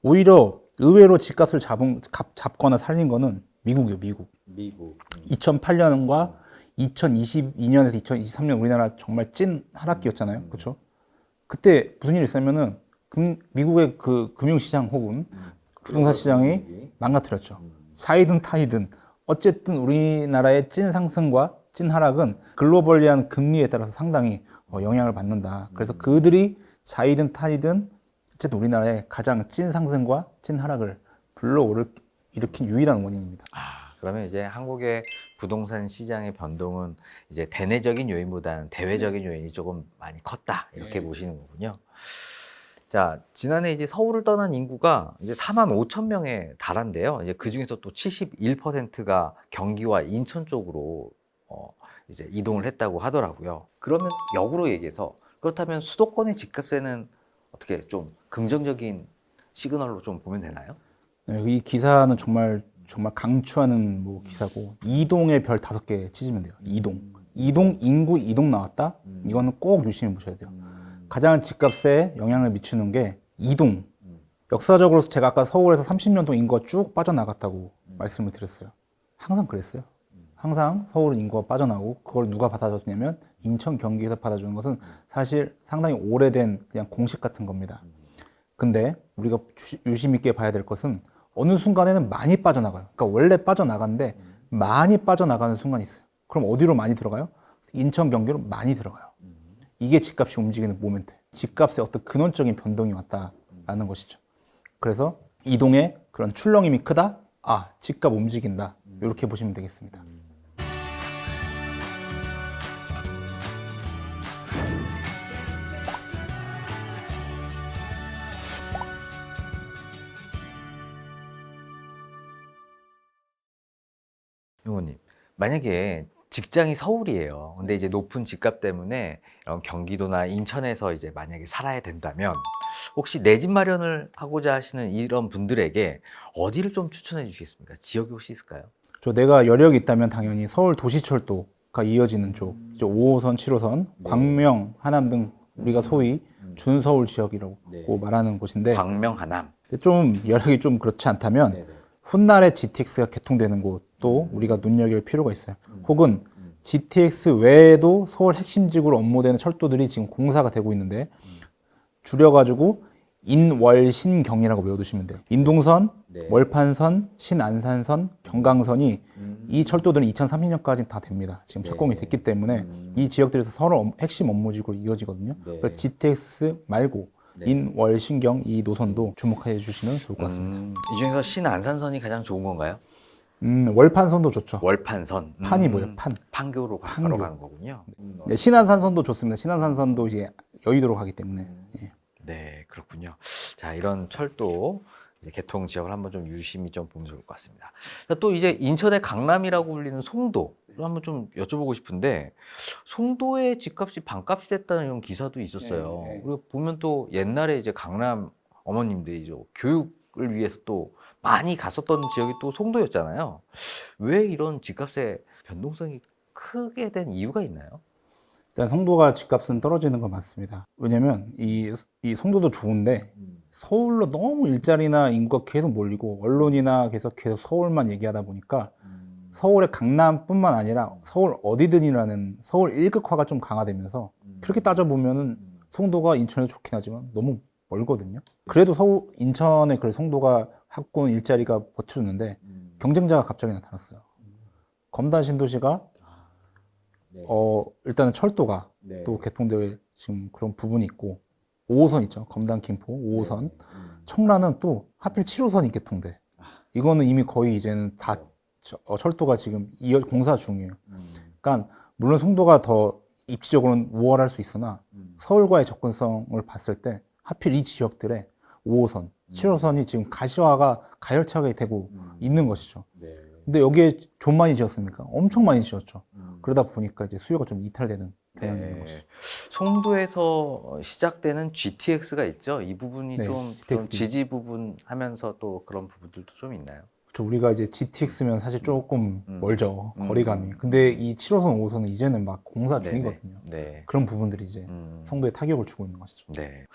오히려 의외로 집값을 잡거나 살린 거는 미국이에요. 미국. 2008년과 2022년에서 2023년 우리나라 정말 찐 하락기였잖아요. 그렇죠? 그때 무슨 일이 있었냐면은 미국의 그 금융시장 혹은 부동산 시장이 망가뜨렸죠. 차이든 타이든 어쨌든 우리나라의 찐 상승과 찐 하락은 글로벌리한 금리에 따라서 상당히 영향을 받는다. 그래서 그들이 차이든 타이든 어쨌든 우리나라의 가장 찐 상승과 찐 하락을 일으킨 유일한 원인입니다. 그러면 이제 한국의 부동산 시장의 변동은 이제 대내적인 요인보다는 대외적인 요인이 조금 많이 컸다. 이렇게 보시는 거군요. 자, 지난해 이제 서울을 떠난 인구가 이제 4만 5천 명에 달한데요. 이제 그 중에서 또 71%가 경기와 인천 쪽으로 이제 이동을 했다고 하더라고요. 그러면 역으로 얘기해서 그렇다면 수도권의 집값에는 어떻게 좀 긍정적인 시그널로 좀 보면 되나요? 네, 이 기사는 정말 강추하는 기사고, 이동의 별 5개 치시면 돼요. 이동, 인구 이동 나왔다? 이거는 꼭 유심히 보셔야 돼요. 가장 집값에 영향을 미치는 게 이동. 역사적으로 제가 아까 서울에서 30년 동안 인구가 쭉 빠져나갔다고 말씀을 드렸어요. 항상 그랬어요. 항상 서울은 인구가 빠져나오고, 그걸 누가 받아줬냐면 인천, 경기에서 받아주는 것은 사실 상당히 오래된 그냥 공식 같은 겁니다. 근데 우리가 유심 있게 봐야 될 것은 어느 순간에는 많이 빠져나가요. 그러니까 원래 빠져나가는데 많이 빠져나가는 순간이 있어요. 그럼 어디로 많이 들어가요? 인천, 경기로 많이 들어가요. 이게 집값이 움직이는 모멘트. 집값에 어떤 근원적인 변동이 왔다라는 것이죠. 그래서 이동의 그런 출렁임이 크다? 집값 움직인다. 이렇게 보시면 되겠습니다. 용호님, 만약에 직장이 서울이에요. 근데 이제 높은 집값 때문에 이런 경기도나 인천에서 이제 만약에 살아야 된다면 혹시 내 집 마련을 하고자 하시는 이런 분들에게 어디를 좀 추천해 주시겠습니까? 지역이 혹시 있을까요? 내가 여력이 있다면 당연히 서울 도시철도가 이어지는 쪽, 이제 5호선, 7호선, 광명, 하남 등 우리가 소위 준서울 지역이라고 말하는 곳인데, 광명, 하남. 좀 여력이 좀 그렇지 않다면 훗날에 GTX가 개통되는 곳도 우리가 눈여길 필요가 있어요. 혹은 GTX 외에도 서울 핵심직으로 업무되는 철도들이 지금 공사가 되고 있는데, 줄여가지고 인월신경이라고 외워두시면 돼요. 인동선, 월판선, 신안산선, 경강선이 이 철도들은 2030년까지 다 됩니다. 지금 착공이 됐기 때문에 이 지역들에서 서로 핵심 업무직으로 이어지거든요. 그래서 GTX 말고 인월신경 이 노선도 주목해 주시면 좋을 것 같습니다. 이 중에서 신안산선이 가장 좋은 건가요? 월판선도 좋죠. 월판선. 판이 뭐예요? 판교로 바로 가는 거군요. 네, 신안산선도 좋습니다. 신안산선도 이제 여의도로 가기 때문에. 예. 네, 그렇군요. 자, 이런 철도 이제 개통 지역을 한번 좀 유심히 좀 보면 좋을 것 같습니다. 자, 또 이제 인천의 강남이라고 불리는 송도를 한번 좀 여쭤보고 싶은데, 송도의 집값이 반값이 됐다는 이런 기사도 있었어요. 그리고 보면 또 옛날에 이제 강남 어머님들이 이제 교육을 위해서 또 많이 갔었던 지역이 또 송도였잖아요. 왜 이런 집값의 변동성이 크게 된 이유가 있나요? 일단 송도가 집값은 떨어지는 건 맞습니다. 왜냐면 이 송도도 좋은데 서울로 너무 일자리나 인구가 계속 몰리고 언론이나 계속 서울만 얘기하다 보니까 서울의 강남뿐만 아니라 서울 어디든이라는 서울 일극화가 좀 강화되면서, 그렇게 따져보면은 송도가 인천에서 좋긴 하지만 너무 멀거든요. 그래도 인천의 그 송도가 학군 일자리가 버텨주는데 경쟁자가 갑자기 나타났어요. 검단 신도시가 일단은 철도가 또 개통되어 지금 그런 부분이 있고, 5호선 있죠. 검단 김포 5호선. 청라는 또 하필 7호선이 개통돼. 이거는 이미 거의 이제는 다 철도가 지금 공사 중이에요. 그러니까 물론 송도가 더 입지적으로는 우월할 수 있으나 서울과의 접근성을 봤을 때 하필 이 지역들의 5호선, 7호선이 지금 가시화가 가열차게 되고 있는 것이죠. 근데 여기에 좀 많이 지었습니까? 엄청 많이 지었죠. 그러다 보니까 이제 수요가 좀 이탈되는 경향이 있는 것이죠. 송도에서 시작되는 GTX가 있죠. 이 부분이 네, 좀 GTX. 지지 부분 하면서 또 그런 부분들도 좀 있나요? 우리가 이제 GTX면 사실 조금 멀죠. 거리감이. 근데 이 7호선, 5호선은 이제는 막 공사 중이거든요. 네. 그런 부분들이 이제 송도에 타격을 주고 있는 것이죠. 네.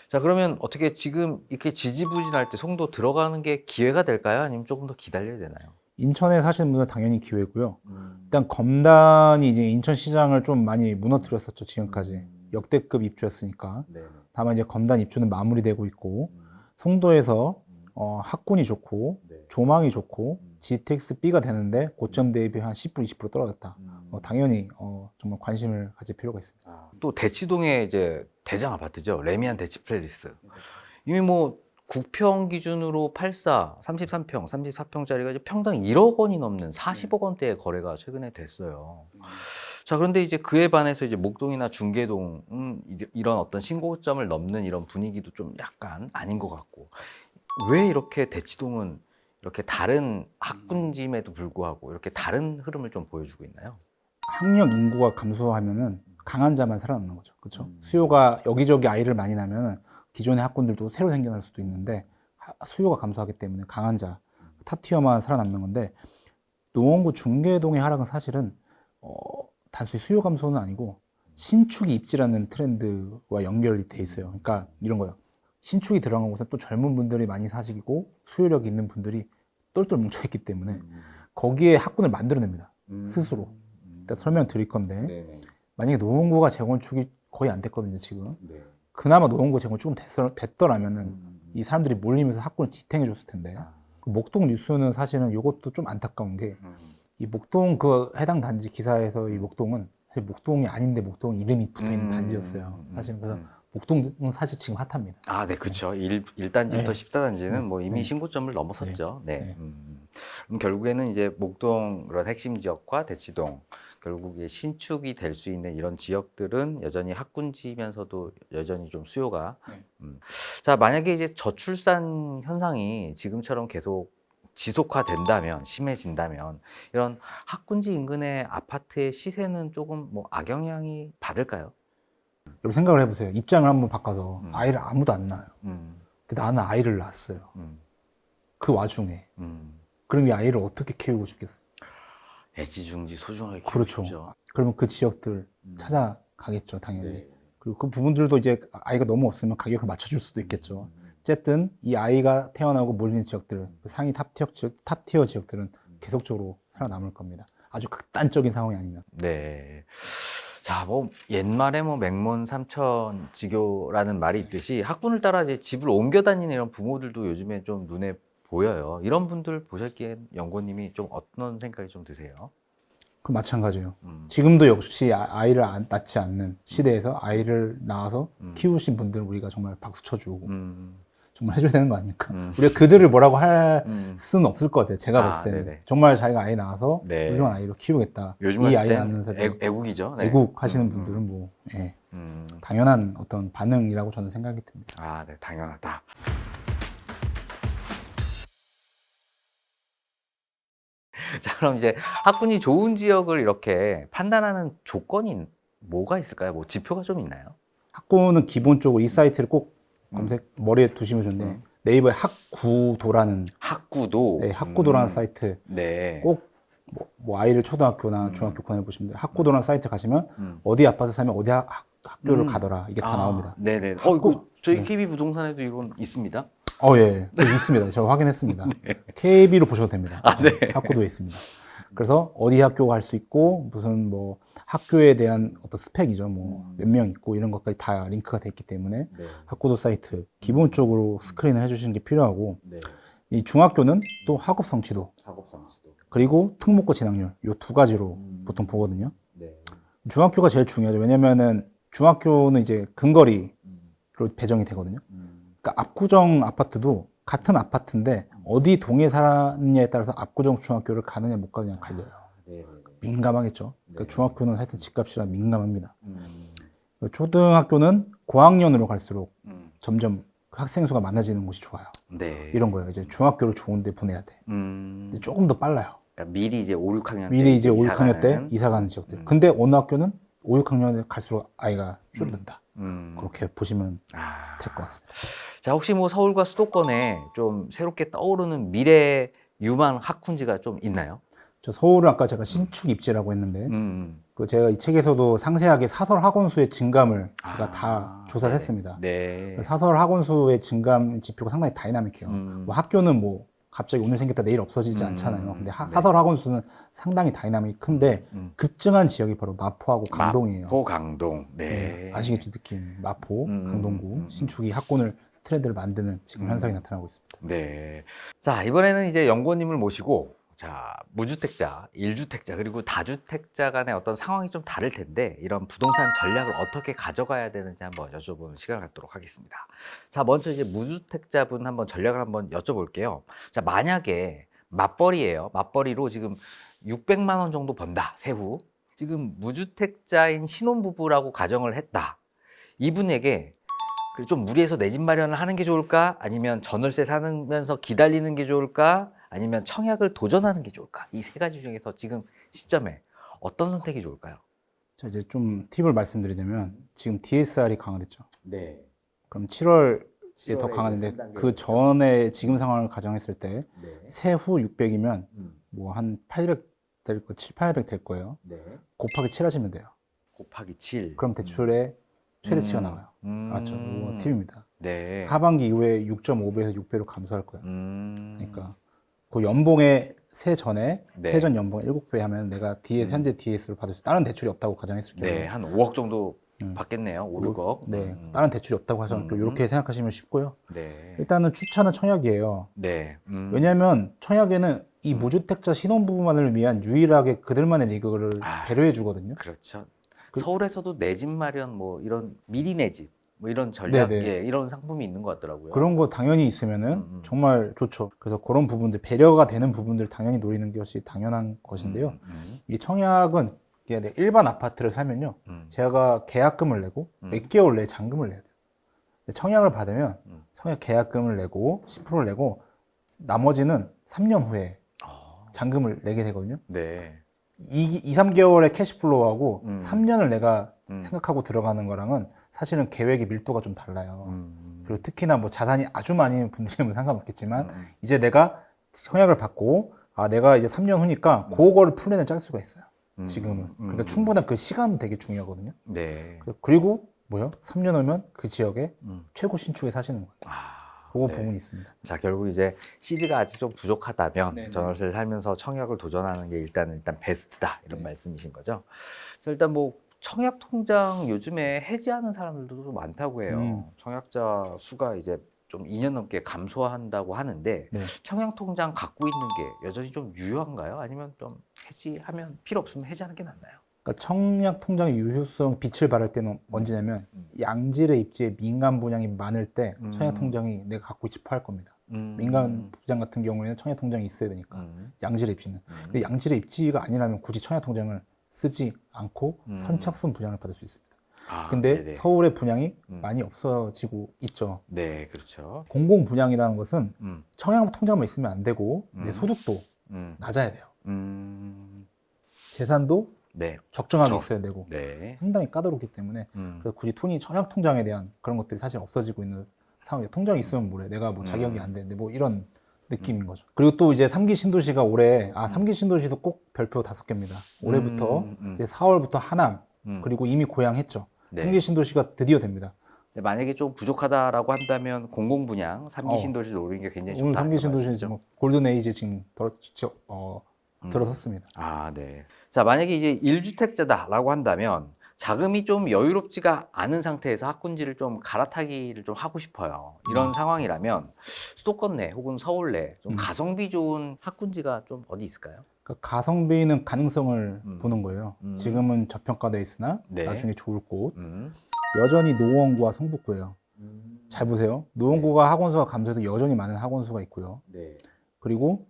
자, 그러면 어떻게 지금 이렇게 지지부진할 때 송도 들어가는 게 기회가 될까요? 아니면 조금 더 기다려야 되나요? 인천에 사시는 분은 당연히 기회고요. 일단 검단이 이제 인천 시장을 좀 많이 무너뜨렸었죠, 지금까지. 역대급 입주였으니까. 다만 이제 검단 입주는 마무리되고 있고 송도에서 학군이 좋고 조망이 좋고 GTX-B가 되는데 고점 대비 한 10% 20% 떨어졌다. 당연히 정말 관심을 가질 필요가 있습니다. 또 대치동에 이제 대장 아파트죠. 레미안 대치플레리스. 이미 뭐 9평 기준으로 84, 33평, 34평짜리가 이제 평당 1억 원이 넘는 40억 원대의 거래가 최근에 됐어요. 자, 그런데 이제 그에 반해서 이제 목동이나 중계동은 이런 어떤 신고점을 넘는 이런 분위기도 좀 약간 아닌 것 같고, 왜 이렇게 대치동은 이렇게 다른 학군짐에도 불구하고 이렇게 다른 흐름을 좀 보여주고 있나요? 학력 인구가 감소하면은 강한 자만 살아남는 거죠. 그렇죠? 수요가 여기저기 아이를 많이 낳으면 기존의 학군들도 새로 생겨날 수도 있는데 수요가 감소하기 때문에 강한 자, 탑티어만 살아남는 건데 노원구 중계동의 하락은 사실은 단순히 수요 감소는 아니고 신축이 입지라는 트렌드와 연결이 돼 있어요. 그러니까 이런 거예요. 신축이 들어간 곳에 또 젊은 분들이 많이 사시고 수요력이 있는 분들이 똘똘 뭉쳐있기 때문에 거기에 학군을 만들어냅니다. 스스로. 일단 설명 드릴 건데 만약에 노원구가 재건축이 거의 안 됐거든요, 지금. 그나마 노원구 재건축 조금 됐더라면은 이 사람들이 몰리면서 학군을 지탱해 줬을 텐데 목동 뉴스는 사실은 이것도 좀 안타까운 게 이 목동 그 해당 단지 기사에서 이 목동은 사실 목동이 아닌데 목동 이름이 붙어있는 단지였어요. 사실은 그래서 목동은 사실 지금 핫합니다. 아, 네, 그렇죠. 1단지부터 네. 14단지는 뭐 이미 네. 신고점을 넘어섰죠. 네. 네. 그럼 결국에는 이제 목동 그런 핵심 지역과 대치동, 결국에 신축이 될 수 있는 이런 지역들은 여전히 학군지면서도 여전히 좀 수요가. 자, 만약에 이제 저출산 현상이 지금처럼 계속 지속화된다면, 심해진다면 이런 학군지 인근의 아파트의 시세는 조금 뭐 악영향이 받을까요? 여러분 생각을 해보세요. 입장을 한번 바꿔서 아이를 아무도 안 낳아요. 근데 나는 아이를 낳았어요. 그 와중에. 그럼 이 아이를 어떻게 키우고 싶겠어요? 애지중지 소중하게 키우고 그렇죠. 싶죠. 그러면 그 지역들 찾아가겠죠, 당연히. 그리고 그 부분들도 이제 아이가 너무 없으면 가격을 맞춰줄 수도 있겠죠. 어쨌든 이 아이가 태어나고 몰리는 지역들, 그 상위 탑티어 지역들은 계속적으로 살아남을 겁니다. 아주 극단적인 상황이 아니면. 네. 자, 뭐 옛말에 뭐 맹몬 삼천 지교라는 말이 있듯이 학군을 따라 이제 집을 옮겨 다니는 이런 부모들도 요즘에 좀 눈에 보여요. 이런 분들 보셨기엔 연구원님이 좀 어떤 생각이 좀 드세요? 그 마찬가지예요. 지금도 역시 아이를 낳지 않는 시대에서 아이를 낳아서 키우신 분들 우리가 정말 박수 쳐주고 정말 해줘야 되는 거 아닙니까? 우리가 그들을 뭐라고 할 수는 없을 것 같아요. 제가 봤을 때는. 네네. 정말 자기가 아이 낳아서 네. 훌륭한 아이로 키우겠다. 요즘 이 아이 낳는 세대. 애국이죠. 네. 애국 하시는 분들은 뭐 예, 당연한 어떤 반응이라고 저는 생각이 듭니다. 아, 네, 당연하다. 자, 그럼 이제 학군이 좋은 지역을 이렇게 판단하는 조건이 뭐가 있을까요? 뭐 지표가 좀 있나요? 학군은 기본적으로 이 사이트를 꼭 머리에 두시면 좋은데 네이버에 학구도라는 학구도. 네, 학구도라는 사이트 네. 꼭 뭐 아이를 초등학교나 중학교 보내보시면 돼요. 학구도라는 사이트 가시면 어디 아파트 살면 어디 학교를 가더라 이게 다 나옵니다. 네네. 학구- 이거 저희 KB 부동산에도 이런 있습니다. 예, 네, 있습니다. 제가 확인했습니다. KB로 보셔도 됩니다. 학구도에 있습니다. 그래서 어디 학교가 할 수 있고 무슨 뭐 학교에 대한 어떤 스펙이죠. 뭐 몇 명 있고 이런 것까지 다 링크가 돼 있기 때문에 학구도 사이트 기본적으로 스크린을 해주시는 게 필요하고 이 중학교는 또 학업 성취도 그리고 특목고 진학률 이 두 가지로 보통 보거든요. 중학교가 제일 중요하죠. 왜냐면은 중학교는 이제 근거리로 배정이 되거든요. 그러니까 압구정 아파트도 같은 아파트인데 어디 동에 사느냐에 따라서 압구정 중학교를 가느냐 못 가느냐 갈려요. 민감하겠죠. 그러니까 중학교는 하여튼 집값이라 민감합니다. 초등학교는 고학년으로 갈수록 점점 학생 수가 많아지는 곳이 좋아요. 네. 이런 거예요. 이제 중학교를 좋은 데 보내야 돼. 근데 조금 더 빨라요. 그러니까 미리 이제 5, 6학년 미리 이제 5, 이사 6학년 때 가는. 이사 가는 지역들. 근데 어느 학교는 5, 6학년에 갈수록 아이가 줄어든다. 그렇게 보시면 될 것 같습니다. 자, 혹시 뭐 서울과 수도권에 좀 새롭게 떠오르는 미래 유망 학군지가 좀 있나요? 저 서울은 아까 제가 신축 입지라고 했는데 그 제가 이 책에서도 상세하게 사설 학원 수의 증감을 제가 다 조사를 네네. 했습니다. 네. 사설 학원 수의 증감 지표가 상당히 다이나믹해요. 뭐 학교는 뭐 갑자기 오늘 생겼다 내일 없어지지 않잖아요. 근데 네. 사설 학원 수는 상당히 다이나믹이 큰데 급증한 지역이 바로 마포하고 강동이에요. 마포, 강동. 네. 네, 아시겠죠, 느낌. 마포, 음, 강동구, 신축이 학군을 트렌드를 만드는 지금 현상이 나타나고 있습니다. 네. 자, 이번에는 이제 연구원님을 모시고, 자, 무주택자, 1주택자, 그리고 다주택자 간의 어떤 상황이 좀 다를 텐데, 이런 부동산 전략을 어떻게 가져가야 되는지 한번 여쭤보는 시간을 갖도록 하겠습니다. 자, 먼저 이제 무주택자분 한번 전략을 한번 여쭤볼게요. 자, 만약에 맞벌이에요. 맞벌이로 지금 600만 원 정도 번다, 세후. 지금 무주택자인 신혼부부라고 가정을 했다. 이분에게 좀 무리해서 내 집 마련을 하는 게 좋을까? 아니면 전월세 사면서 기다리는 게 좋을까? 아니면 청약을 도전하는 게 좋을까? 이 세 가지 중에서 지금 시점에 어떤 선택이 좋을까요? 자, 이제 좀 팁을 말씀드리자면 지금 DSR이 강화됐죠. 네. 그럼 7월에 더 7월에 강화됐는데 이제 3단계 그 전에 지금 상황을 가정했을 때 네. 세후 600이면 뭐 한 800 될 거, 7, 800 될 거예요. 네. 곱하기 7 하시면 돼요. 곱하기 7. 그럼 대출의 최대치가 나와요. 맞죠? 이거 팁입니다. 네. 하반기 이후에 6.5배에서 6배로 감소할 거예요. 그러니까 그러니까 그 연봉의 세전에 네. 세전 연봉 7배 하면 내가 DS 현재 DS를 받을 수 다른 대출이 없다고 가정했을 경우에 네, 한 5억 정도 음. 받겠네요. 5, 6억. 네, 다른 대출이 없다고 하셔서 이렇게 생각하시면 쉽고요. 네. 일단은 추천은 청약이에요. 네. 왜냐하면 청약에는 이 무주택자 신혼부부만을 위한 유일하게 그들만의 리그를 아. 배려해 주거든요. 그렇죠. 서울에서도 내 집 마련 뭐 이런 미리 내 집 뭐 이런 전략 네네. 예, 이런 상품이 있는 것 같더라고요. 그런 거 당연히 있으면은 정말 좋죠. 그래서 그런 부분들, 배려가 되는 부분들 당연히 노리는 것이 당연한 것인데요. 이 청약은 이게 일반 아파트를 살면요, 제가 계약금을 내고 몇 개월 내에 잔금을 내야 돼요. 근데 청약을 받으면 청약 계약금을 내고 10%를 내고 나머지는 3년 후에 잔금을 내게 되거든요. 네. 2, 3개월의 캐시플로우하고 3년을 내가 음. 생각하고 들어가는 거랑은 사실은 계획의 밀도가 좀 달라요. 음. 그리고 특히나 뭐 자산이 아주 많은 분들이면 상관없겠지만 이제 내가 청약을 받고 아 내가 이제 3년 후니까 그거를 플랜을 짤 수가 있어요. 지금은. 그러니까 충분한 그 시간은 되게 중요하거든요. 네. 그리고 뭐요? 3년 후면 그 지역에 최고 신축에 사시는 거예요. 아, 그거 네. 부분이 있습니다. 자, 결국 이제 시드가 아직 좀 부족하다면 네네. 전월세를 살면서 청약을 도전하는 게 일단 베스트다 이런 네. 말씀이신 거죠. 자, 일단 뭐 청약 통장 요즘에 해지하는 사람들도 좀 많다고 해요. 청약자 수가 이제 좀 2년 넘게 감소한다고 하는데 네. 청약 통장 갖고 있는 게 여전히 좀 유효한가요? 아니면 좀 해지하면 필요 없으면 해지하는 게 낫나요? 그러니까 청약 통장의 유효성 빛을 발할 때는 언제냐면 양질의 입지에 민간 분양이 많을 때 청약 통장이 내가 갖고 싶어 할 겁니다. 민간 분양 같은 경우에는 청약 통장이 있어야 되니까 양질의 입지는. 근데 양질의 입지가 아니라면 굳이 청약 통장을 쓰지 않고 선착순 분양을 받을 수 있습니다. 아, 근데 네네. 서울의 분양이 많이 없어지고 있죠. 네, 그렇죠. 공공 분양이라는 것은 음, 청약 통장만 있으면 안 되고 내 소득도 음, 낮아야 돼요. 재산도 네, 적정하게 저- 있어야 되고 네. 상당히 까다롭기 때문에 그래서 굳이 청약 통장에 대한 그런 것들이 사실 없어지고 있는 상황이에요. 통장이 있으면 뭐래? 내가 뭐 자격이 안 되는데 뭐 이런 느낌인 거죠. 그리고 또 이제 3기 신도시가 올해 3기 신도시도 꼭 별표 5개입니다. 올해부터 이제 4월부터 하남 그리고 이미 고양했죠. 네. 3기 신도시가 드디어 됩니다. 근데 만약에 좀 부족하다라고 한다면 공공 분양 3기 어. 신도시 노리는 게 굉장히 오늘 좋다. 3기 이런 신도시는 말씀이죠? 지금 골든 에이지 지금 들어섰습니다. 아, 네. 자, 만약에 이제 1주택자다라고 한다면 자금이 좀 여유롭지가 않은 상태에서 학군지를 좀 갈아타기를 좀 하고 싶어요. 이런 상황이라면 수도권 내 혹은 서울 내 좀 가성비 좋은 학군지가 좀 어디 있을까요? 그러니까 가성비는 가능성을 보는 거예요. 음. 지금은 저평가돼 있으나 네. 나중에 좋을 곳. 음. 여전히 노원구와 성북구예요. 잘 보세요. 노원구가 학원수가 감소해도 여전히 많은 학원수가 있고요. 네. 그리고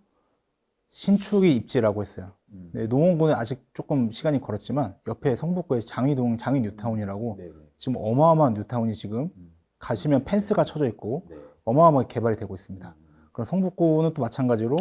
신축이 입지라고 했어요. 네, 노원구는 아직 조금 시간이 걸었지만 옆에 성북구에 장위동, 장위 뉴타운이라고 네. 지금 어마어마한 뉴타운이 지금 가시면 펜스가 쳐져 있고 네. 어마어마하게 개발이 되고 있습니다. 그럼 성북구는 또 마찬가지로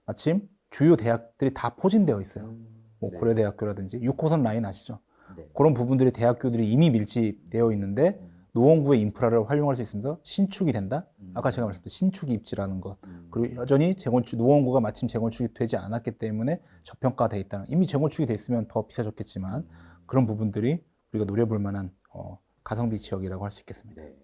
마침 주요 대학들이 다 포진되어 있어요. 뭐 네. 고려대학교라든지 6호선 라인 아시죠? 네. 그런 부분들이 대학교들이 이미 밀집되어 있는데 노원구의 인프라를 활용할 수 있으면서 신축이 된다? 아까 제가 말씀드린 신축이 입지라는 것. 그리고 여전히 재건축, 노원구가 마침 재건축이 되지 않았기 때문에 저평가돼 있다는, 이미 재건축이 됐으면 더 비싸졌겠지만 그런 부분들이 우리가 노려볼 만한 가성비 지역이라고 할 수 있겠습니다. 네.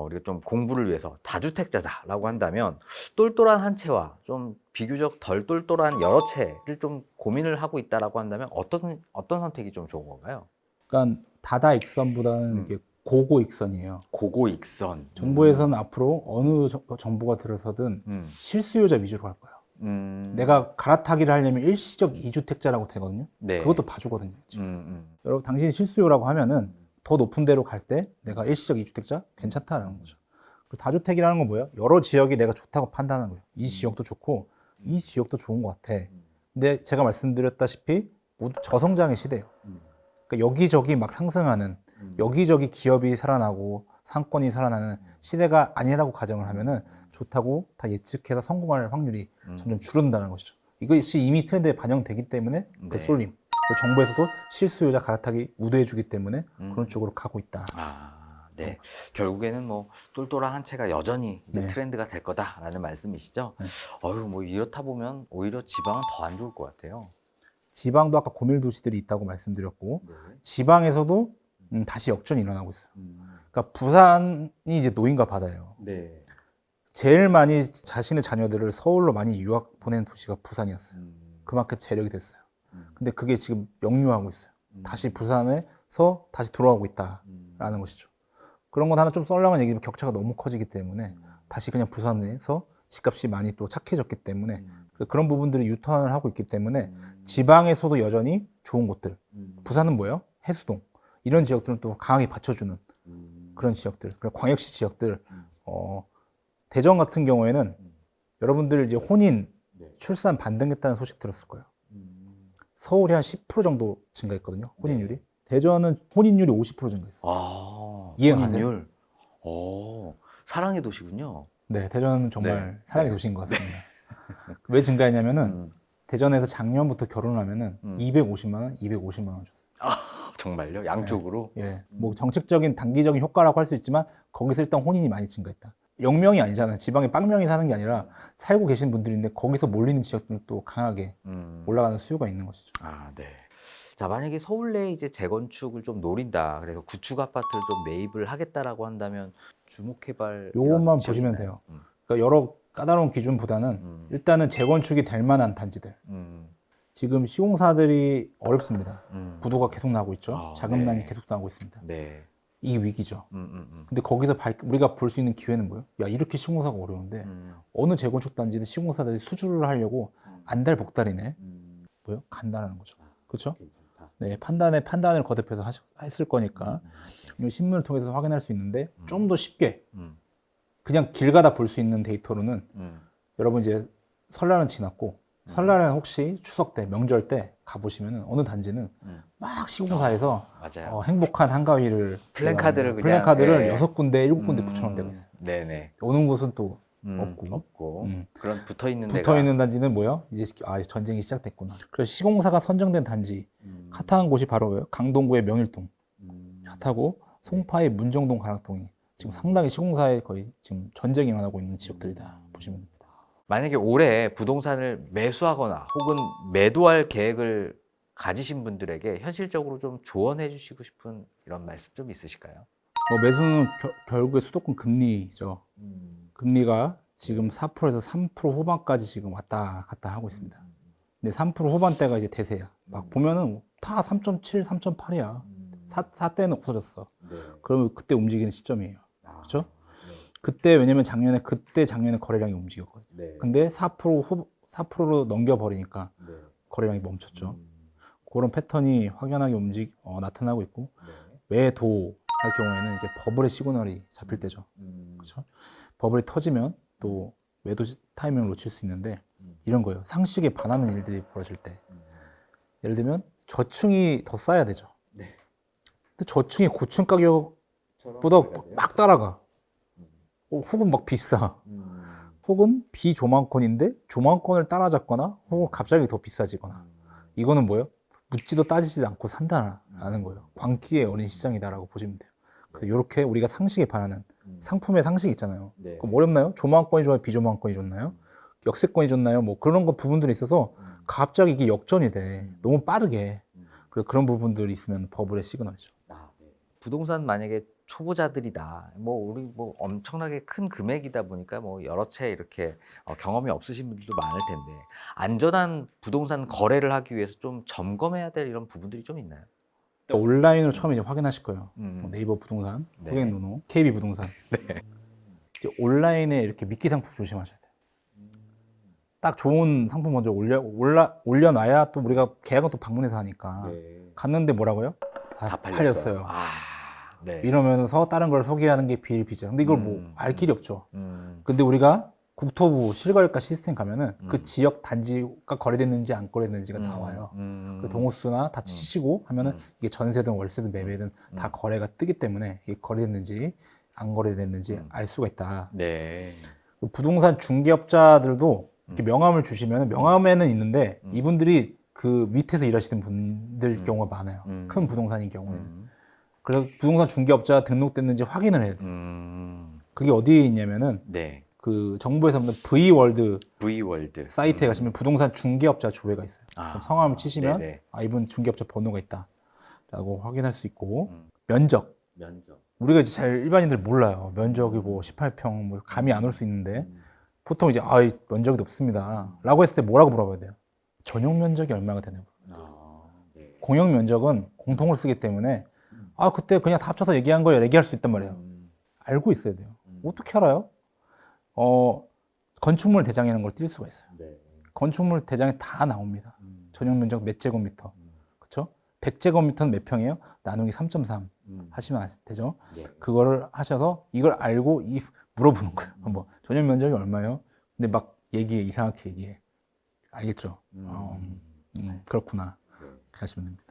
우리가 좀 공부를 위해서 다주택자다라고 한다면 똘똘한 한 채와 좀 비교적 덜 똘똘한 여러 채를 좀 고민을 하고 있다라고 한다면 어떤 선택이 좀 좋은 건가요? 그러니까 다다익선보다는 이게 고고익선이에요. 고고익선. 정부에서는 앞으로 어느 정부가 들어서든 실수요자 위주로 할 거예요. 내가 갈아타기를 하려면 일시적 2주택자라고 되거든요. 네. 그것도 봐주거든요. 여러분, 당신이 실수요라고 하면은 더 높은 데로 갈 때 내가 일시적 2주택자 괜찮다라는 거죠. 그리고 다주택이라는 건 뭐예요? 여러 지역이 내가 좋다고 판단하는 거예요. 이 지역도 좋고 이 지역도 좋은 것 같아. 근데 제가 말씀드렸다시피 모두 저성장의 시대예요. 그러니까 여기저기 막 상승하는, 여기저기 기업이 살아나고 상권이 살아나는 시대가 아니라고 가정을 하면은 좋다고 다 예측해서 성공할 확률이 점점 줄어든다는 것이죠. 이것이 이미 트렌드에 반영되기 때문에 그 쏠림. 그리고 정부에서도 실수요자 갈아타기 우대해주기 때문에 그런 쪽으로 가고 있다. 네. 결국에는 뭐 똘똘한 한 채가 여전히 이제 네. 트렌드가 될 거다라는 말씀이시죠? 네. 뭐 이렇다 보면 오히려 지방은 더 안 좋을 것 같아요. 지방도 아까 고밀도시들이 있다고 말씀드렸고 지방에서도 다시 역전이 일어나고 있어요. 그러니까 부산이 이제 노인과 바다예요. 네. 제일 많이 자신의 자녀들을 서울로 많이 유학 보내는 도시가 부산이었어요. 그만큼 재력이 됐어요. 근데 그게 지금 역류하고 있어요. 다시 부산에서 다시 돌아오고 있다라는 것이죠. 그런 건 하나 좀 썰렁한 얘기지만 격차가 너무 커지기 때문에 다시 그냥 부산에서 집값이 많이 또 착해졌기 때문에 그런 부분들이 유턴을 하고 있기 때문에 지방에서도 여전히 좋은 곳들. 부산은 뭐예요? 해수동. 이런 지역들은 또 강하게 받쳐주는 그런 지역들. 그리고 광역시 지역들. 대전 같은 경우에는 여러분들 이제 혼인, 출산 반등했다는 소식 들었을 거예요. 서울이 한 10% 정도 증가했거든요. 혼인율이. 대전은 혼인율이 50% 증가했어요. 이해가세요? 혼인율. 사랑의 도시군요. 네, 대전은 정말 네. 사랑의 도시인 것 같습니다. 왜 증가했냐면은 대전에서 작년부터 결혼하면은 250만 원, 250만 원 줬어요. 정말요? 양쪽으로? 예, 뭐 정책적인 단기적인 효과라고 할 수 있지만 거기서 일단 혼인이 많이 증가했다. 영명이 아니잖아요. 지방에 빵명이 사는 게 아니라 살고 계신 분들인데 거기서 몰리는 지역들은 또 강하게 올라가는 수요가 있는 것이죠. 네. 자, 만약에 서울 내에 이제 재건축을 좀 노린다. 그래서 구축 아파트를 좀 매입을 하겠다라고 한다면 주목해볼 요것만 이런 지역이 보시면 있나요? 돼요. 그러니까 여러 까다로운 기준보다는 일단은 재건축이 될 만한 단지들. 지금 시공사들이 어렵습니다. 부도가 계속 나고 있죠. 자금난이 네. 계속 나고 있습니다. 네. 이 위기죠. 근데 거기서 우리가 볼 수 있는 기회는 뭐예요? 야, 이렇게 시공사가 어려운데 어느 재건축 단지는 시공사들이 수주를 하려고 안달복달이네. 뭐요? 간다라는 거죠. 그렇죠? 네, 판단을 거듭해서 했을 거니까 이 신문을 통해서 확인할 수 있는데 좀 더 쉽게 그냥 길 가다 볼 수 있는 데이터로는 여러분 이제 설날은 지났고 설날은 혹시 추석 때, 명절 때 가보시면 어느 단지는 막 시공사에서 맞아요. 행복한 한가위를 플랜카드를 그냥, 플랜카드를 예. 6군데, 7군데 붙여놓은 데가 있어요. 네네. 오는 곳은 또 없고. 없고 그런 붙어 있는 붙어 있는 단지는 뭐예요? 이제 전쟁이 시작됐구나. 그래서 시공사가 선정된 단지 핫한 곳이 바로 뭐예요? 강동구의 명일동 핫하고 송파의 문정동 가락동이 지금 상당히 시공사에 거의 지금 전쟁이 일어나고 있는 지역들이다 보시면 됩니다. 만약에 올해 부동산을 매수하거나 혹은 매도할 계획을 가지신 분들에게 현실적으로 좀 조언해 주시고 싶은 이런 말씀 좀 있으실까요? 매수는 결국에 수도권 금리죠. 금리가 지금 4%에서 3% 후반까지 지금 왔다 갔다 하고 있습니다. 근데 3% 후반대가 이제 대세야. 막 보면은 다 3.7, 3.8이야. 4대는 없어졌어. 그러면 그때 움직이는 시점이에요. 그렇죠? 그때 왜냐면 작년에 거래량이 움직였거든요. 근데 4%로 넘겨버리니까 거래량이 멈췄죠. 그런 패턴이 확연하게 나타나고 있고 매도할 경우에는 이제 버블의 시그널이 잡힐 때죠. 그렇죠? 버블이 터지면 또 매도 타이밍을 놓칠 수 있는데 이런 거예요. 상식에 반하는 일들이 벌어질 때 예를 들면 저층이 더 싸야 되죠. 근데 저층이 고층 가격보다 막 따라가. 혹은 막 비싸. 혹은 비조망권인데 조망권을 따라잡거나 혹은 갑자기 더 비싸지거나. 이거는 뭐예요? 묻지도 따지지 않고 산다라는 거예요. 광기에 어린 시장이다라고 보시면 돼요. 이렇게 우리가 상식에 반하는 상품의 상식이 있잖아요. 그럼 어렵나요? 조망권이 좋아요? 비조망권이 좋나요? 역세권이 좋나요? 뭐 그런 거 부분들이 있어서 갑자기 이게 역전이 돼. 너무 빠르게. 그런 부분들이 있으면 버블의 시그널이죠. 부동산 만약에 초보자들이다. 뭐 우리 뭐 엄청나게 큰 금액이다 보니까 뭐 여러 채 이렇게 경험이 없으신 분들도 많을 텐데 안전한 부동산 거래를 하기 위해서 좀 점검해야 될 이런 부분들이 좀 있나요? 온라인으로 처음에 이제 확인하실 거예요. 음. 네이버 부동산, 네. 고객노노, KB 부동산. 네. 이제 온라인에 이렇게 미끼 상품 조심하셔야 돼요. 딱 좋은 상품 먼저 올려놔야 또 우리가 계약은 또 방문해서 하니까. 네. 갔는데 뭐라고요? 다 팔렸어요. 아, 네. 이러면서 다른 걸 소개하는 게 비일비재. 근데 이걸 뭐 알 길이 없죠. 근데 우리가 국토부 실거래가 시스템 가면은 그 지역 단지가 거래됐는지 안 거래됐는지가 나와요. 그 동호수나 다 치시고 하면은 이게 전세든 월세든 매매든 다 거래가 뜨기 때문에 이게 거래됐는지 안 거래됐는지 알 수가 있다. 네. 그 부동산 중개업자들도 이렇게 명함을 주시면 명함에는 있는데 이분들이 그 밑에서 일하시는 분들 경우가 많아요. 큰 부동산인 경우에는. 그래서 부동산 중개업자 등록됐는지 확인을 해야 돼요. 그게 어디에 있냐면은 네. 그 정부에서 없는 V월드 V월드 사이트에 가시면 부동산 중개업자 조회가 있어요. 그럼 성함을 치시면 네네. 아, 이분 중개업자 번호가 있다라고 확인할 수 있고 면적. 면적. 우리가 이제 잘 일반인들 몰라요. 면적이 뭐 18평 뭐 감이 안 올 수 있는데 보통 이제 아, 이 면적이 높습니다라고 했을 때 뭐라고 물어봐야 돼요? 전용 면적이 얼마가 되냐고. 네. 공용 면적은 공통을 쓰기 때문에 아, 그때 그냥 다 합쳐서 얘기한 거예요. 얘기할 수 있단 말이에요. 알고 있어야 돼요. 어떻게 알아요? 건축물 대장이라는 걸 띌 수가 있어요. 네. 건축물 대장에 다 나옵니다. 전용 면적 몇 제곱미터. 그렇죠? 100제곱미터는 몇 평이에요? 나누기 3.3 하시면 되죠? 네. 그거를 하셔서 이걸 알고 물어보는 거예요. 한번 전용 면적이 얼마예요? 근데 막 이상하게 얘기해. 알겠죠? 그렇구나. 네. 하시면 됩니다.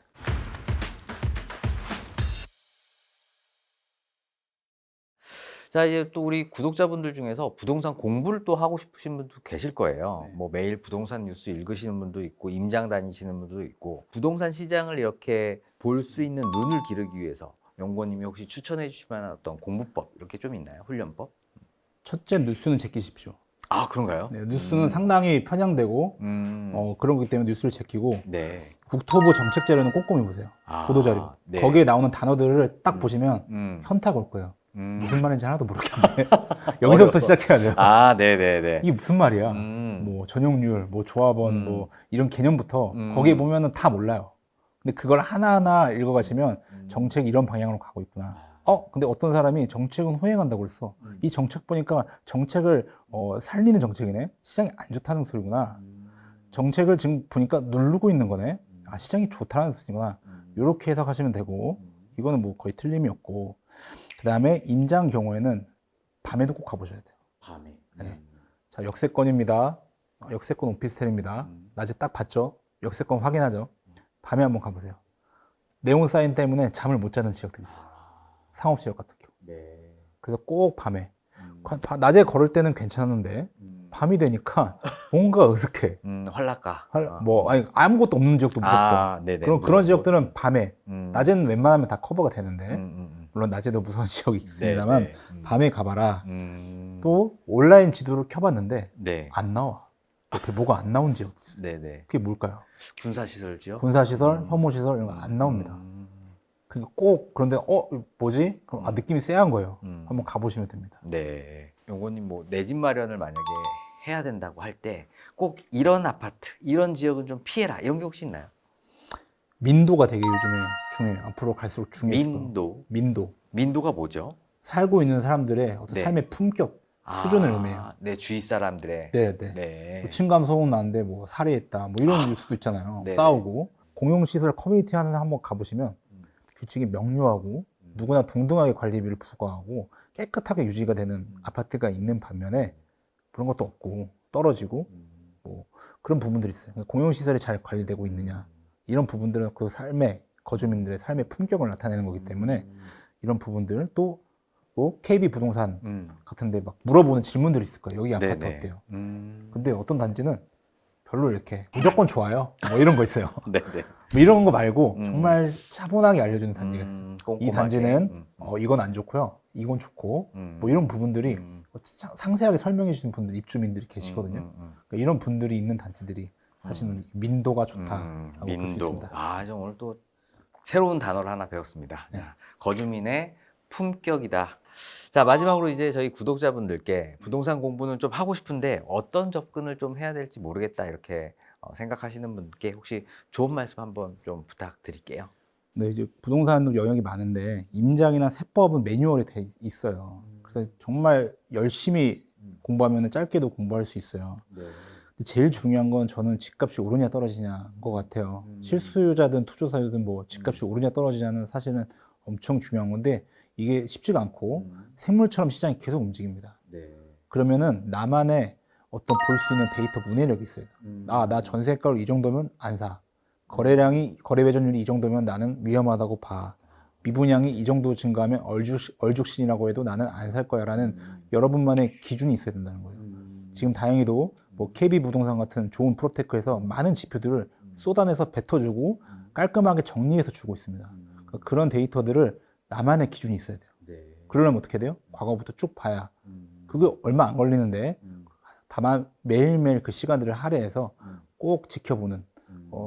자, 이제 또 우리 구독자분들 중에서 부동산 공부를 또 하고 싶으신 분도 계실 거예요. 네. 뭐 매일 부동산 뉴스 읽으시는 분도 있고 임장 다니시는 분도 있고 부동산 시장을 이렇게 볼 수 있는 눈을 기르기 위해서 연구원님이 혹시 추천해 주실 만한 어떤 공부법 이렇게 좀 있나요? 훈련법? 첫째, 뉴스는 제끼십시오. 아, 그런가요? 네, 뉴스는 상당히 편향되고 그런 거기 때문에 뉴스를 제끼고 네. 국토부 정책 자료는 꼼꼼히 보세요. 아, 보도자료. 네. 거기에 나오는 단어들을 딱 보시면 현타가 올 거예요. 음. 무슨 말인지 하나도 모르겠네. 여기서부터 시작해야 돼요. 아, 네네네. 이게 무슨 말이야? 음. 뭐 전용률, 뭐 조합원, 뭐 이런 개념부터 거기에 보면은 다 몰라요. 근데 그걸 하나하나 읽어가시면 정책이 이런 방향으로 가고 있구나. 근데 어떤 사람이 정책은 후행한다고 그랬어. 이 정책 보니까 정책을 살리는 정책이네. 시장이 안 좋다는 소리구나. 정책을 지금 보니까 누르고 있는 거네. 아, 시장이 좋다는 소리구나. 이렇게 해석하시면 되고 이거는 뭐 거의 틀림이 없고 그 다음에 임장 경우에는 밤에도 꼭 가보셔야 돼요. 밤에. 네. 자, 역세권입니다. 역세권 오피스텔입니다. 낮에 딱 봤죠? 역세권 확인하죠? 밤에 한번 가보세요. 네온 사인 때문에 잠을 못 자는 지역들이 있어요. 상업지역 같은 경우. 네. 그래서 꼭 밤에. 낮에 걸을 때는 괜찮은데 밤이 되니까 뭔가 어색해. 활락가. 아니, 아무것도 없는 지역도 무섭죠. 네네. 그런 지역들은 밤에. 음. 낮에는 웬만하면 다 커버가 되는데 음. 물론 낮에도 무서운 지역이 있습니다만 네, 네. 밤에 가봐라. 음. 또 온라인 지도를 켜봤는데 네. 안 나와. 옆에 뭐가 안 나온 지역도 있어요. 네네. 그게 뭘까요? 군사시설 지역? 군사시설, 혐오시설 이런 거 안 나옵니다. 그러니까 꼭 그런데 이거 뭐지? 그럼 느낌이 쎄한 거예요. 한번 가보시면 됩니다. 네. 연구원님 뭐 내 집 마련을 만약에 해야 된다고 할 때 꼭 이런 아파트, 이런 지역은 좀 피해라 이런 게 혹시 있나요? 민도가 되게 요즘에 중요해요. 앞으로 갈수록 중요해질 거예요. 민도. 민도가 뭐죠? 살고 있는 사람들의 어떤 네. 삶의 품격, 수준을 의미해요. 네, 주위 사람들의. 네. 네. 뭐 층간 소음 나는데 뭐 살해했다, 뭐 이런 뉴스도 있잖아요. 네네. 싸우고 공용시설 커뮤니티 하는 데 한번 가보시면 규칙이 명료하고 누구나 동등하게 관리비를 부과하고 깨끗하게 유지가 되는 아파트가 있는 반면에 그런 것도 없고 떨어지고 뭐 그런 부분들이 있어요. 공용시설이 잘 관리되고 있느냐 이런 부분들은 그 삶의 거주민들의 삶의 품격을 나타내는 거기 때문에 이런 부분들 또 뭐 KB 부동산 같은데 막 물어보는 질문들이 있을 거예요. 여기 아파트 네네. 어때요? 근데 어떤 단지는 별로 이렇게 무조건 좋아요. 뭐 이런 거 있어요. 네네. 뭐 이런 거 말고 정말 차분하게 알려주는 단지가 있어요. 꼼꼼하게. 이 단지는 이건 안 좋고요. 이건 좋고 뭐 이런 부분들이 상세하게 설명해 주시는 분들 입주민들이 계시거든요. 그러니까 이런 분들이 있는 단지들이 사실은 민도가 좋다라고 볼 수 민도. 있습니다. 아, 저 오늘 또 새로운 단어를 하나 배웠습니다. 네. 거주민의 품격이다. 자, 마지막으로 이제 저희 구독자분들께 부동산 공부는 좀 하고 싶은데 어떤 접근을 좀 해야 될지 모르겠다 이렇게 생각하시는 분께 혹시 좋은 말씀 한번 좀 부탁드릴게요. 네, 이제 부동산도 영역이 많은데 임장이나 세법은 매뉴얼이 돼 있어요. 그래서 정말 열심히 공부하면 짧게도 공부할 수 있어요. 네. 근데 제일 중요한 건 저는 집값이 오르냐 떨어지냐 것 같아요. 실수요자든 투자자든 뭐 집값이 오르냐 떨어지냐는 사실은 엄청 중요한 건데 이게 쉽지가 않고 생물처럼 시장이 계속 움직입니다. 네. 그러면은 나만의 어떤 볼 수 있는 데이터 문해력이 있어요. 나 전세가로 이 정도면 안 사. 거래량이, 거래 회전율이 이 정도면 나는 위험하다고 봐. 미분양이 이 정도 증가하면 얼죽신이라고 해도 나는 안 살 거야 라는 여러분만의 기준이 있어야 된다는 거예요. 지금 다행히도 뭐 KB 부동산 같은 좋은 프로테크에서 많은 지표들을 쏟아내서 뱉어주고 깔끔하게 정리해서 주고 있습니다. 그러니까 그런 데이터들을 나만의 기준이 있어야 돼요. 네. 그러려면 어떻게 돼요? 과거부터 쭉 봐야. 그게 얼마 안 걸리는데 다만 매일매일 그 시간들을 할애해서 꼭 지켜보는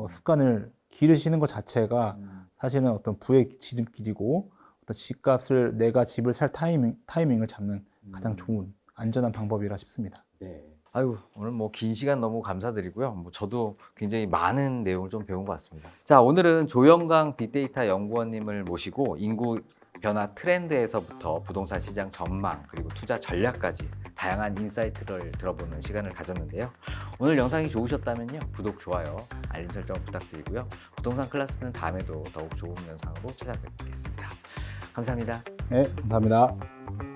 습관을 기르시는 것 자체가 사실은 어떤 부의 지름길이고 어떤 집값을 내가 집을 살 타이밍을 잡는 가장 좋은 안전한 방법이라 싶습니다. 네. 아유, 오늘 뭐 긴 시간 너무 감사드리고요. 뭐 저도 굉장히 많은 내용을 좀 배운 것 같습니다. 자, 오늘은 조영광 빅데이터 연구원님을 모시고 인구 변화 트렌드에서부터 부동산 시장 전망 그리고 투자 전략까지 다양한 인사이트를 들어보는 시간을 가졌는데요. 오늘 영상이 좋으셨다면요, 구독, 좋아요, 알림 설정 부탁드리고요. 부동산 클래스는 다음에도 더욱 좋은 영상으로 찾아뵙겠습니다. 감사합니다. 네, 감사합니다.